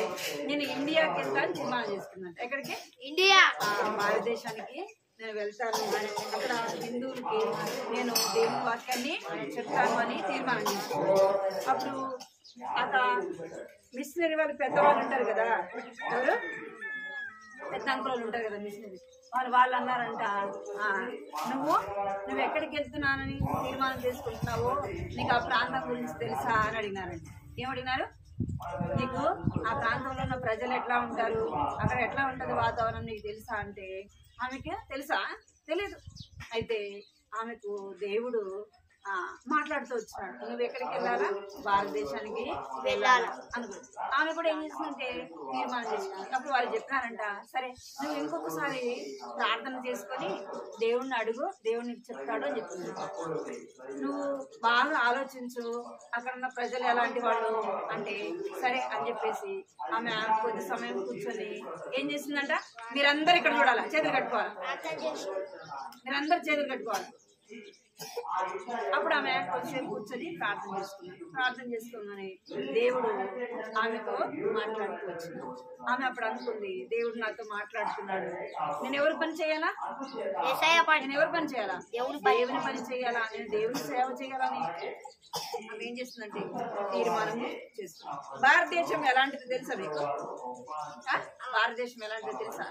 నేను ఇండియాకి వెళ్తాను తీర్మానం చేసుకున్నాను. ఎక్కడికి? ఇండియా, భారతదేశానికి నేను వెళ్తాను, అక్కడ హిందువులకి నేను దేవుని వాక్యాన్ని చెప్తాను అని తీర్మానం చేసుకున్నాను. అప్పుడు అక్కడ మిషనరీ వాళ్ళు పెద్దవాళ్ళు ఉంటారు కదా, ఎవరు పెద్ద అంకులు ఉంటారు కదా మిషనరీ వాళ్ళు అన్నారంట, నువ్వు ఎక్కడికి వెళ్తున్నానని తీర్మానం చేసుకుంటున్నావో నీకు ఆ ప్రాంతం గురించి తెలుసా అని అడిగినారంట. ఏమడిగినారు, నీకు ఆ ప్రాంతంలో ఉన్న ప్రజలు ఎట్లా ఉంటారు, అక్కడ ఎట్లా ఉంటుంది వాతావరణం నీకు తెలుసా అంటే ఆమెకి తెలుసా, తెలీదు. అయితే ఆమెకు దేవుడు మాట్లాడుతూ వచ్చినాడు, నువ్వు ఎక్కడికి వెళ్ళాలా, భారతదేశానికి వెళ్ళాలా అనుకుంది. ఆమె కూడా ఏం చేసిందంటే తీర్మానం చేసినాడు. అప్పుడు వాళ్ళు చెప్పినారంట, సరే నువ్వు ఇంకొకసారి ప్రార్థన చేసుకొని దేవుణ్ణి అడుగు, దేవుడు నీకు చెప్తాడు అని చెప్తుంది. నువ్వు బాగా ఆలోచించు, అక్కడ ఉన్న ప్రజలు ఎలాంటి వాళ్ళు అంటే సరే అని చెప్పేసి ఆమె కొద్ది సమయం కూర్చొని ఏం చేసిందంట, మీరందరూ ఇక్కడ చూడాలా, చేతులు కట్టుకోవాలి, మీరందరూ చేతులు కట్టుకోవాలి. అప్పుడు ఆమె కొంచెం కూర్చొని ప్రార్థన చేసుకుందని దేవుడు ఆమెతో మాట్లాడుతూ వచ్చింది. ఆమె అప్పుడు అనుకుంది, దేవుడు నాతో మాట్లాడుతున్నాడు, నేను ఎవరు పని చేయాలా, నేను ఎవరు పని చేయాలా, దేవుని పని చేయాలా, నేను దేవుని సేవ చేయాలని ఆమె ఏం చేస్తుందంటే తీర్మానం చేస్తుంది. భారతదేశం ఎలాంటిది తెలుసా మీకు? భారతదేశం ఎలాంటిది తెలుసా?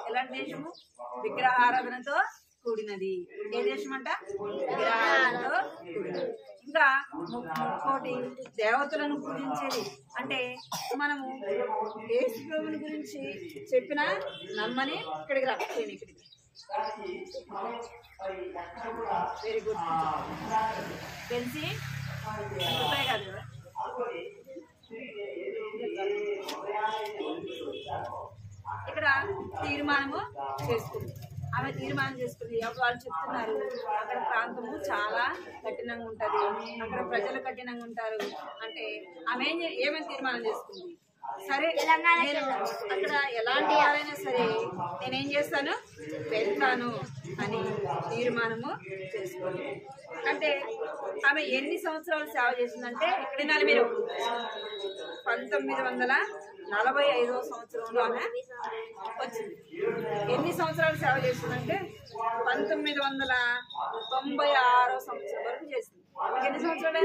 ఎలాంటి దేశము? విగ్రహారాధనతో కూడినది. ఏ దేశం అంట? విగ్రహాలతో కూడినది. ఇంకా 30 దేవతలను పూజించేది. అంటే మనము యేసు ప్రభువుని గురించి చెప్పిన నమ్మని ఇక్కడికి రా, ఇక్కడికి వెరీ గుడ్ తెలిసి కాదు కదా. ఇక్కడ తీర్మానము చేసుకుంది, ఆమె తీర్మానం చేసుకుంది. వాళ్ళు చెప్తున్నారు అక్కడ ప్రాంతము చాలా కఠినంగా ఉంటది, అక్కడ ప్రజలు కఠినంగా ఉంటారు అంటే ఆమె ఏమని తీర్మానం చేసుకుంది, సరే నేను అక్కడ ఎలాంటి వారైనా సరే నేనేం చేస్తాను, వెళ్తాను అని తీర్మానము చేసుకోండి. అంటే ఆమె ఎన్ని సంవత్సరాలు సేవ చేసిందంటే ఇక్కడ వినాలి మీరు, 1945వ సంవత్సరంలో ఆమె వచ్చింది. ఎన్ని సంవత్సరాలు సేవ చేసిందంటే 1996వ సంవత్సరం వరకు చేసింది. ఎన్ని సంవత్సరాలు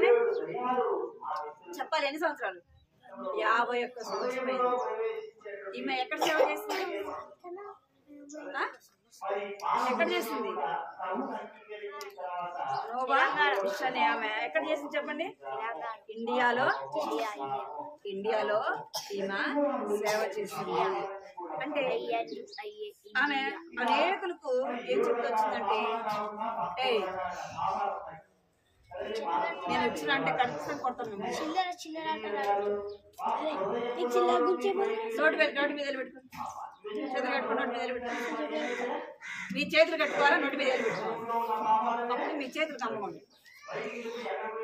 చెప్పాలి, ఎన్ని సంవత్సరాలు? 51 సంవత్సరం అయింది. ఈమె ఎక్కడ సేవ చేసింది, ఎక్కడ చేసింది? నోవా మిషన్ ఆమె ఎక్కడ చేసింది చెప్పండి? ఇండియాలో ఈమె సేవ చేసింది. అంటే ఆమె అనేకులకు ఏం చెప్తొచ్చిందంటే, నేను వచ్చిన అంటే ఖచ్చితంగా కొడతాను మేము. నోటి మీద పెట్టుకో, చేతులు కట్టుకో, నోటి మీద పెట్టుకో. మీ చేతులు కట్టుకోవాలా, నోటి మీద పెట్టుకో. అప్పుడు మీ చేతులు కమ్మకోండి.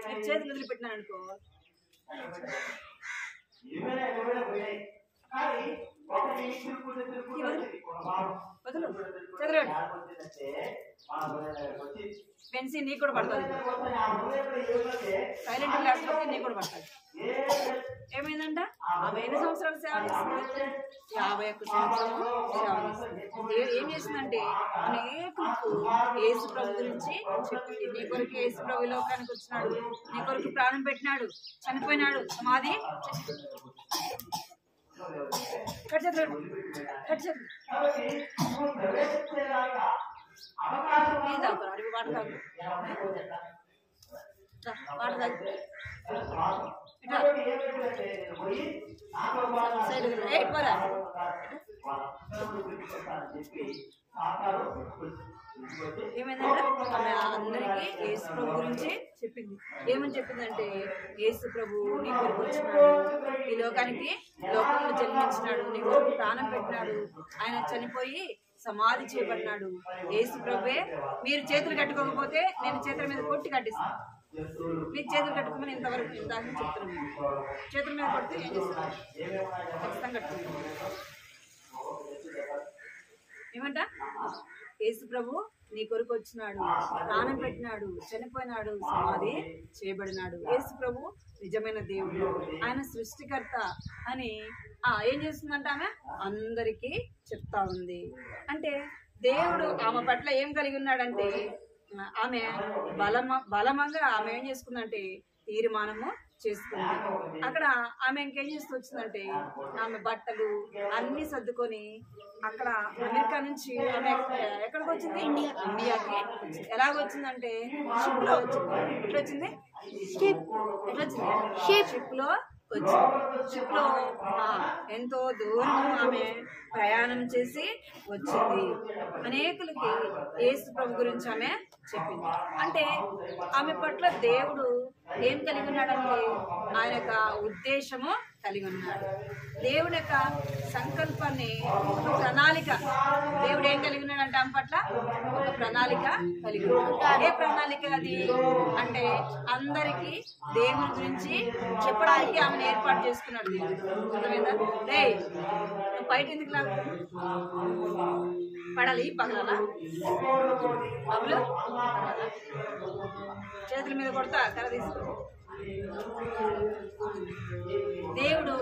మీరు చేతులు వదిలిపెట్టినాను అనుకో, వదులు, చేతులు పెన్సి నీకు కూడా పడుతుంది, సైలెంట్ లేకపోతే నీకు కూడా పడుతుంది. ఏమైందంట, ఆమె ఎన్ని సంవత్సరాలు సేవ చేస్తుంది? 51 సంవత్సరాలు సేవ చేస్తుంది. ఏం చేసిందంటే అనేకులకు యేసు ప్రభు గురించి చెప్పింది. నీ కొరకు యేసు ప్రభు లోకానికి వచ్చినాడు, నీ కొరకు ప్రాణం పెట్టినాడు, చనిపోయినాడు, సమాధి ఏమైందంటే ఆమె అందరికీ యేసు ప్రభు గురించి చెప్పింది. ఏమని చెప్పిందంటే, యేసు ప్రభు నీ కొరకు వచ్చినాడు, ఈ లోకానికి లోకంలో జన్మించినాడు, నీ కొరకు ప్రాణం పెట్టినాడు, ఆయన చనిపోయి సమాధి చేయబడినాడు. యేసు ప్రభువే. మీరు చేతులు కట్టుకోకపోతే నేను చేతుల మీద కొట్టి కట్టిస్తాను. మీరు చేతులు కట్టుకోమని ఇంతవరకు ఇందాక చెప్తున్నాను. చేతుల మీద కొడితే ఏం చేస్తాను, ఖచ్చితంగా కట్టుకుంటాను. ఏమంట, యేసు ప్రభు నీ కొరకు వచ్చినాడు, ప్రాణం పెట్టినాడు, చనిపోయినాడు, సమాధి చేయబడినాడు. యేసు ప్రభు నిజమైన దేవుడు, ఆయన సృష్టికర్త అని ఏం చేస్తుందంట ఆమె అందరికీ చెప్తా ఉంది. అంటే దేవుడు ఆమె పట్ల ఏం కలిగి ఉన్నాడంటే, ఆమె బలమంగా ఆమె ఏం చేసుకుందంటే తీర్మానము చేసుకుంది. అక్కడ ఆమె ఇంకేం చేస్తూ వచ్చిందంటే, ఆమె బట్టలు అన్ని సర్దుకొని అక్కడ అమెరికా నుంచి ఆమె ఎక్కడికి వచ్చింది, ఇండియాకి ఎలాగొచ్చిందంటే షిప్ లో వచ్చింది. ఎట్లా వచ్చింది, షిప్ లో వచ్చింది. షిప్ లో ఎంతో దూరం ఆమె ప్రయాణం చేసి వచ్చింది. అనేకులకి యేసు ప్రభు గురించి ఆమె చెప్పింది. అంటే ఆమె పట్ల దేవుడు ఏం కలిగి ఉన్నాడంటే, ఆయన యొక్క ఉద్దేశము కలిగి ఉన్నాడు. దేవుడి యొక్క సంకల్పాన్ని, ఒక ప్రణాళిక, దేవుడు ఏం కలిగి ఉన్నాడంటే ఆమె పట్ల ఒక ప్రణాళిక కలిగి ఉన్నాడు. ఏ ప్రణాళిక అది అంటే, అందరికీ దేవుని గురించి చెప్పడానికి ఆమెను ఏర్పాటు చేసుకున్నాడు దేవుడు. అర్థమైందా? రే నువ్వు బయట ఎందుకు లాగా పడాలి, పగలాలా పగులు, చేతుల మీద కొడతా కర్ర తీసుకో. దేవుడు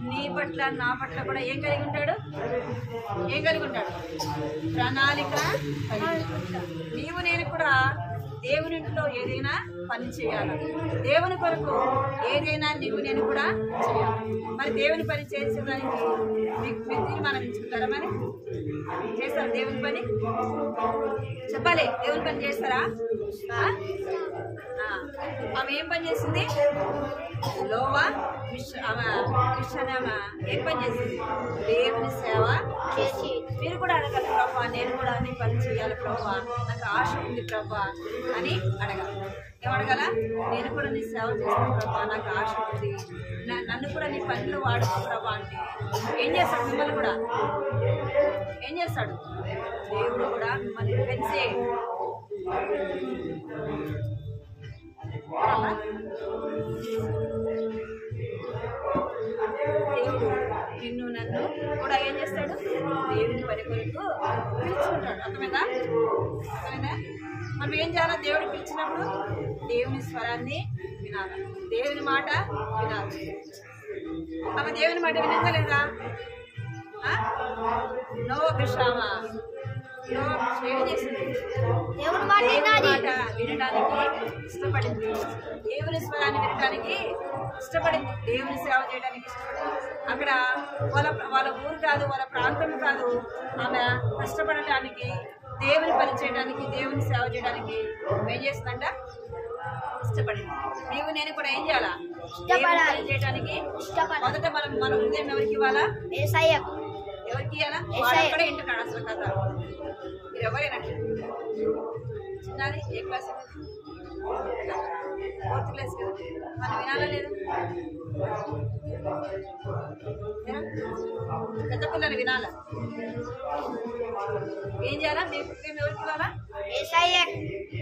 నీ పట్ల నా పట్ల కూడా ఏం కలిగి ఉంటాడు, ప్రణాళిక కలిగి ఉంటాడు. నీవు నేను కూడా దేవునింట్లో ఏదైనా పని చేయాలి, దేవుని కొరకు ఏదైనా నీవు నేను కూడా చేయాలి. మరి దేవుని పని చేసేదానికి మీకు తీర్మానం ఇచ్చుకుంటారా? మరి చేస్తారా దేవుని పని? చెప్పాలి, దేవుని పని చేస్తారా? ఆమె ఏం పని చేసింది? లోవా ఆమె అనే ఆమె ఏం పని చేసింది? దేవుని సేవ చేసి. మీరు కూడా అడగాలి, ప్రభా నేను కూడా నీ పని చేయాలి ప్రభా, నాకు ఆశ ఉంది ప్రభా అని అడగాలి. ఏమడగాల? నేను కూడా నీ సేవ చేస్తాను ప్రభా, నాకు ఆశ ఉంది, నన్ను కూడా నీ పనిలో వాడుకో ప్రభా అంటే ఏం చేస్తాడు? మిమ్మల్ని కూడా ఏం చేస్తాడు? దేవుడు కూడా మిమ్మల్ని పెంచే దేవుడు నిన్ను నన్ను కూడా ఏం చేస్తాడు? దేవుని పని కొరకు పిలుచుకుంటాడు. అర్థమైందా? మనం ఏం చేయాలా? దేవుడు పిలిచినప్పుడు దేవుని స్వరాన్ని వినాలి, దేవుని మాట వినాలి. ఆమె దేవుని మాట వినందా లేదా? నోవా విశ్రామ ఏం చేసింది? దేవుని మాట వినడానికి ఇష్టపడింది, దేవుని స్వరాన్ని వినడానికి ఇష్టపడింది, దేవుని సేవ చేయడానికి ఇష్టపడింది. అక్కడ వాళ్ళ ఊరు కాదు, వాళ్ళ ప్రాంతం కాదు, ఆమె కష్టపడటానికి, దేవుని పని చేయడానికి, దేవుని సేవ చేయడానికి ఏం చేస్తుందంట? ఇష్టపడింది. నీవు నేను కూడా ఏం చేయాలా? పని చేయడానికి మొదట మన హృదయం ఎవరికి ఇవ్వాలా? ఎవరికి ఇవ్వాలా? వాడు అక్కడే వింటున్నాడు అసలు కథ. మీరు ఎవరైనా చిన్నది ఏ క్లాస్? 4th క్లాస్ కదా. మనం వినాలా లేదు? పెద్ద పిల్లలు వినాలా? ఏం చేయాలా? మీ హృదయం ఎవరికి ఇవ్వాలా?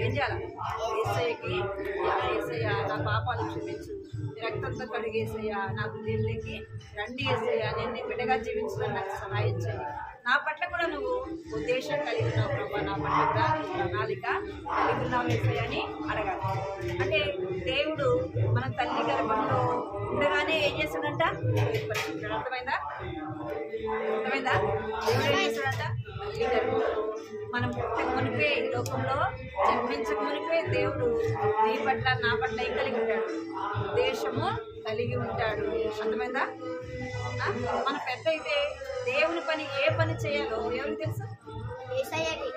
ఏం చేయాలా? యేసయ్యకి, యేసయ్య నా పాపాలు క్షమించు, రక్తంతో కడిగేసయ్యా, నా హృదయంలోకి రండి యేసయ్యా, నేను నీ బిడ్డగా జీవించడానికి నాకు సహాయం చేయి, నా పట్ల కూడా నువ్వు ఉద్దేశం కలిగి ఉన్నావు ప్రభా, నా పట్ల కూడా ప్రణాళిక కలిగి ఉన్నావు యేసయ్య అని అడగాలి. అంటే దేవుడు మన తల్లి గర్భంలో ఉండగానే ఏం చేస్తాడంట? అర్థమైందా? అర్థమైందా? దేవుడు ఏం చేస్తాడంట? తల్లి గర్భంలో మనం పుట్టక మునిపే, ఈ లోకంలో జన్మించక మునిపే దేవుడు నీ పట్ల నా పట్ల ఏం కలిగి ఉంటాడు? ఉద్దేశము కలిగి ఉంటాడు. అర్థమైందా? మన పెద్ద అయితే దేవుని పని ఏ పని చేయాలో ఎవరికి తెలుసు? యేసయ్యకి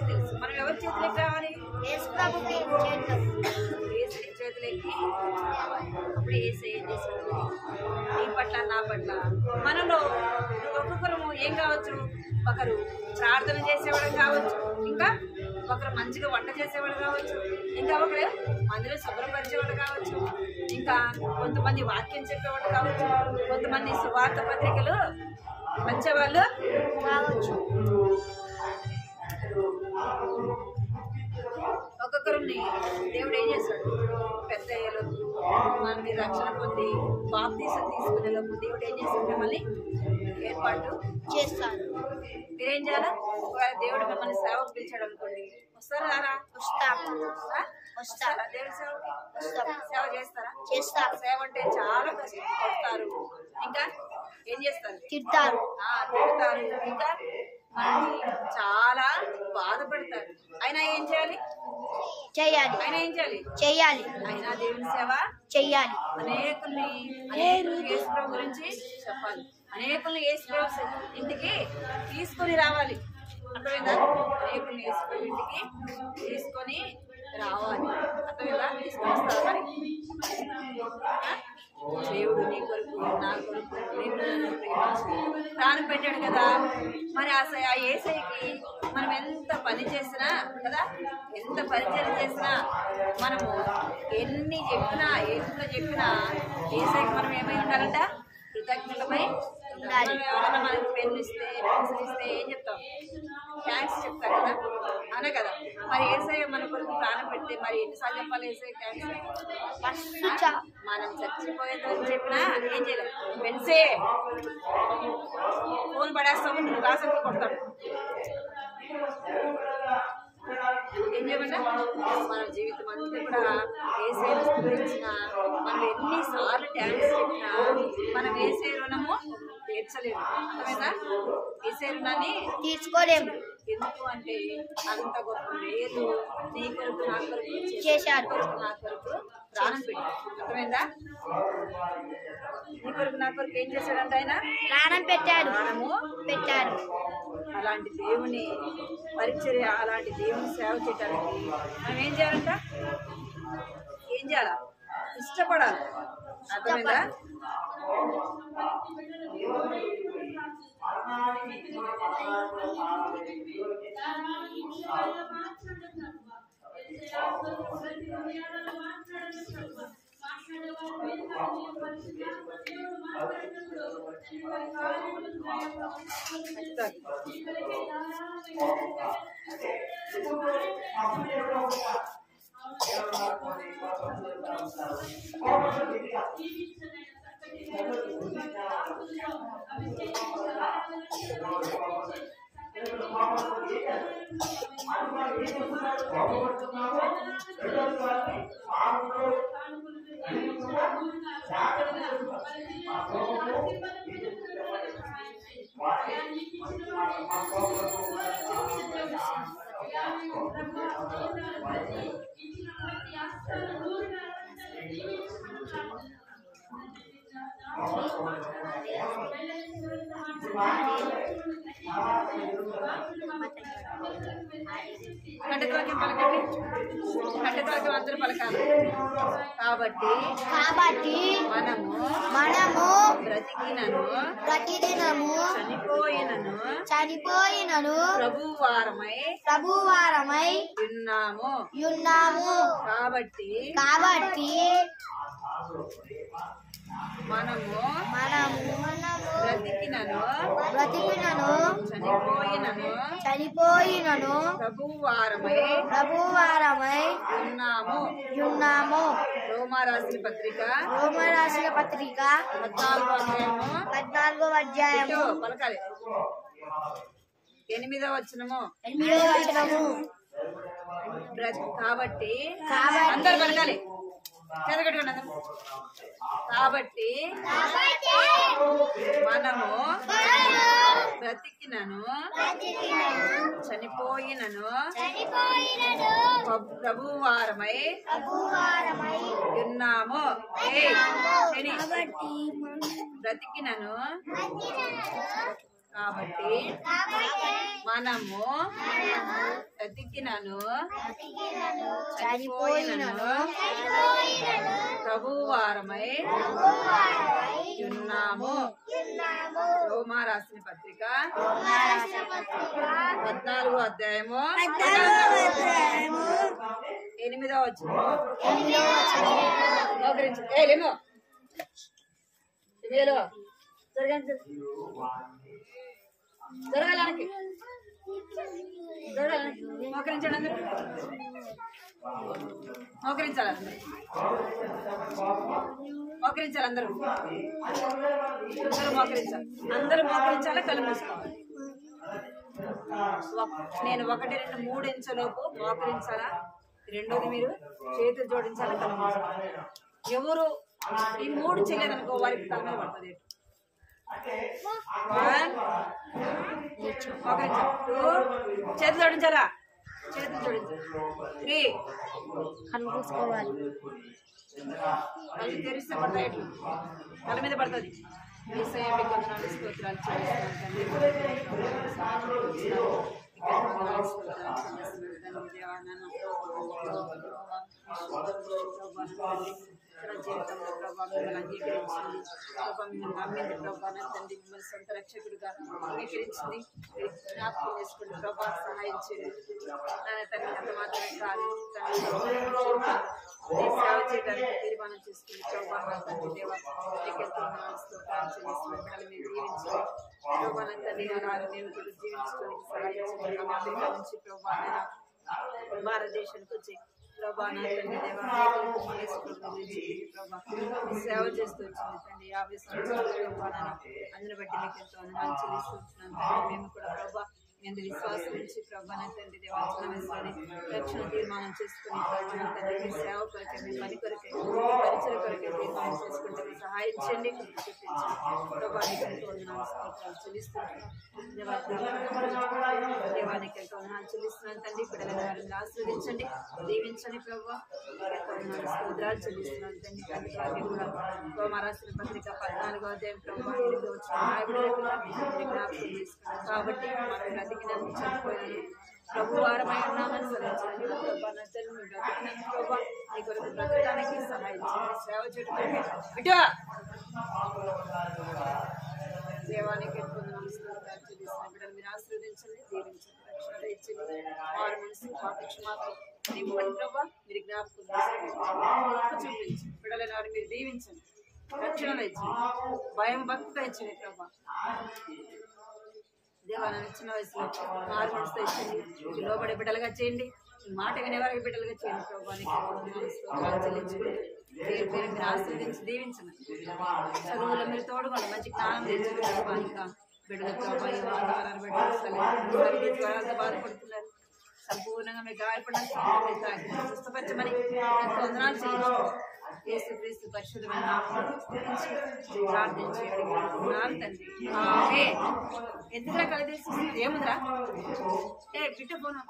తెలుసు. మనం ఎవరి చేతులకి రావాలి? చేతులకి. అప్పుడు యేసయ్య ఏం చేస్తాడు? నీ పట్ల నా పట్ల మనలో ఒక్కొక్కరు ఏం కావచ్చు? ఒకరు ప్రార్థన చేసేవాడు కావచ్చు, ఇంకా ఒకరు మంచిగా వంట చేసేవాడు కావచ్చు, ఇంకా ఒకరు మందిలో శుభ్రపరిచేవాడు కావచ్చు, ఇంకా కొంతమంది వాక్యం చెప్పేవాడు కావచ్చు, కొంతమంది సువార్త పత్రికలు పంచేవాళ్ళు కావచ్చు. ఒక్కొక్కరిని దేవుడు ఏం చేస్తాడు? పెద్ద అయ్యేలోపు మనల్ని రక్షణ పొంది బాప్తీసం తీసుకునేలోపు దేవుడు ఏం చేస్తాడు? మిమ్మల్ని ఏర్పాటు చేస్తాడు. మీరేం చేయాలా? ఒకవేళ దేవుడు మిమ్మల్ని సేవకు పిలిచాడు అనుకోండి, వస్తారా? రారా? వస్తారా? దేవుడి సేవకి సేవ చేస్తారా? చేస్తారు. సేవ అంటే చాలా కష్టపడతారు, ఇంకా ఏం చేస్తారు? తిడతారు. ఇంకా మనల్ని చాలా బాధపడతారు. అయినా ఏం చేయాలి? అయినా ఏం చేయాలి? అయినా దేవుని సేవ చెయ్యాలి. అనేకుల్ని యేసు ప్రభు గురించి చెప్పాలి, అనేకుల్ని యేసు ప్రభు ఇంటికి తీసుకొని రావాలి. అర్థమైందా? అనేకుల్ని యేసు ప్రభు ఇంటికి తీసుకొని రావాలి. అర్థమైందా? తీసుకొని వస్తారు. మరి దేవుడు నీ కొరకు, నా కొరకు, నిన్ను ప్రేమించి ప్రాణం పెట్టాడు కదా. మరి ఆ యేసయ్యకి మనం ఎంత పని చేసినా కదా, ఎంత పరిచయం చేసినా, మనము ఎన్ని చెప్పినా, ఎంత చెప్పినా యేసయ్యకి మనం ఏమై ఉండాలంట? కృతజ్ఞతమై ఉండాలి. ఎవరైనా మనకి పెన్ను ఇస్తే, పెన్సిల్ ఇస్తే ఏం చెప్తాం? థ్యాంక్స్ చెప్తారు కదా, అనే కదా. మరి యేసయ్య మన కొరకు ప్రాణం పెడితే మరి ఎన్నిసార్లు చెప్పాలి యేసయ్య థ్యాంక్స్? మనం చచ్చిపోయేదని చెప్పినా ఏం చేయలేం. పెన్సే ఫోన్ పడేస్తాము, నువ్వు రాసంతా కొడతాడు. ఏం చేయమంట? మన జీవితం అంతా కూడా యేసయ్యను స్తుతించిన, మనం ఎన్నిసార్లు థ్యాంక్స్ చెప్పినా మనం యేసయ్య రుణము తీర్చలేము. అర్థమైందా? యేసయ్య రుణాన్ని తీర్చుకోలేము. ఎందుకు అంటే అంత గొప్ప మేలు నీ కొరకు, నా కొరకు చేశాడు. నా కొరకు ప్రాణం పెట్టాడు. అర్థమైందా? నీ కొరకు, నా కొరకు ఏం చేశాడంట? ఆయన ప్రాణం పెట్టాడు, ప్రాణము పెట్టాడు. అలాంటి దేవుని పరిచర్య, అలాంటి దేవుని సేవ చేయడానికి మనం ఏం చేయాలంట? చేయాలా? ఇష్టపడాలి. అర్థమైందా? కంటకవాక్యం పలకండి. కంటకవాక్యం అందరూ పలకాలి. కాబట్టి మనము ప్రతిదినము చనిపోయినను ప్రభువారమై ఉన్నాము. కాబట్టి మనము బ్రతికినను చనిపోయినను ప్రభువారమై ఉన్నాము. రోమారాసిన పత్రిక 14వ అధ్యాయము పలకాలి. 8వ వచనము. కాబట్టి అందరూ పలకాలి. చదగట్టుకోండి అందరూ. కాబట్టి మనము బ్రతికినను చనిపోయినను ప్రభువారమై ఉన్నాము. బ్రతికినను కాబట్టి మనము బ్రతికినను చనిపోయినను ప్రభువారమై ఉన్నాము. రోమా రాసిన పత్రిక 14వ అధ్యాయము 8వ వచనము. జరగాలకి మోకరించండి అందరూ. మోకరించాలి అందరూ. అందరూ మోకరించాలి. కళ్ళు మూసుకోవాలి. నేను 1, 2, 3 ఇంచులోపు మోకరించాలా. రెండోది మీరు చేతులు జోడించాలి. కళ్ళు మూసుకోవాలి. ఎవరు ఈ 3 చేయలేదనుకో వారికి తల మీద పడుతుంది. 1 2 చేతులు జోడించాలా. 3 కళ్ళు మూసుకోవాలి. కళ్ళు తెరిస్తే పడతాయి. తల మీద పడుతుంది. యేసయ్య కొందనాలు స్తోత్రాలు జీవితంలో ప్రభావం మిమ్మల్ని అంగీకరించింది. ప్రభావం మిమ్మల్ని నమ్మింది. ప్రభావం తండ్రి మిమ్మల్ని సొంత రక్షకుడిగా అంగీకరించింది. జ్ఞాపకం చేసుకుని ప్రభావం సహాయం చేయండి. తండ్రి అంత మాత్రమే కాదు, సేవ చేయడానికి తీర్మానం చేసుకుని ప్రభావం తండ్రి దేవ స్తోత్రాలు చెల్లిస్తున్నాం. మీరు జీవించండి. ప్రభావం తండ్రి మేము కూడా జీవించుకోవడానికి సహాయం చేయండి. అమెరికా నుంచి ప్రభావం భారతదేశానికి వచ్చి సేవ చేస్తూ వచ్చింది తండ్రి. 50 సంవత్సరాలు అందరిని బట్టి మీకు ఎంతో అనుమానం చెల్లిస్తూ వచ్చినాను తండ్రి. మేము కూడా ప్రభా మీ విశ్వాసం నుంచి ప్రభాన తండ్రి దేవాచన వేసుకొని రక్షణ తీర్మానం చేసుకుని ప్రభాన తండ్రి మీ సేవ కొరకే, మీ పని కొరకే, మీ పరిచయ కొరకే తీర్మానం చేసుకుంటే మీ సహాయం చేయండి. చూపించండి ప్రభానికి ఎంతో వందనాలు స్తోత్రాలు చెల్లిస్తున్నాను. దేవానికి ఎంతో వందనాలు చెల్లిస్తున్నాను తండ్రి. బిడ్డల వారిని ఆశీర్వదించండి, దీవించండి ప్రభావ. స్తోత్రాలు చెల్లిస్తున్నాను తండ్రి. తండ్రి కూడా రోమారాసిన పత్రిక 14వ అధ్యాయం ప్రభావ 8వ వచనం జ్ఞాపకం చేసుకున్నాను. కాబట్టి మనం బ్రతికినందుకు చనిపోయాను ప్రభువారమై ఉన్నామని సెలవించండి. ప్రభా నా తల్లి బ్రతికినందుకు ప్రభా నీ కొరకు బ్రతకడానికి సహాయం చేయండి సేవ చేయడం బిడ్డ దేవానికి ఎక్కువ నమస్కారం చెల్లిస్తున్న బిడ్డలు మీరు ఆశీర్వదించండి దీవించండి రక్షణ ఇచ్చండి వారి మనసు పాపక్షమాపణ ఇవ్వండి ప్రభా మీరు జ్ఞాపకం చూపించండి బిడ్డలైన వారిని మీరు దీవించండి రక్షణలో ఇచ్చండి భయం భక్తితో ఇచ్చండి ప్రభా దేవాన్ని చిన్న వయసులో మారు మనసుతో ఇచ్చండి లోబడే బిడ్డలుగా చేయండి మాట వినేవారికి బిడ్డలుగా చేయండి ప్రభావానికి చెల్లించుకుంటూ మీరు ఆశీర్వదించి దీవించండి చదువులో మీరు తోడుకోండి మంచి జ్ఞానం తెచ్చుకుంటే ఇంకా బిడ్డల ప్రభావాన్ని బిడ్డలు బాధపడుతున్నారు సంపూర్ణంగా మీకు గాయపడిన స్వస్థపరచమని వందనాలు చెల్లించుకోండి యేసుక్రీస్తు పరిశుద్ధమైన ప్రార్థించి తండ్రి ఆమేన్. ఎందుకురా కలిదేసి ఏముందిరా ఏ బిడ్డ పోను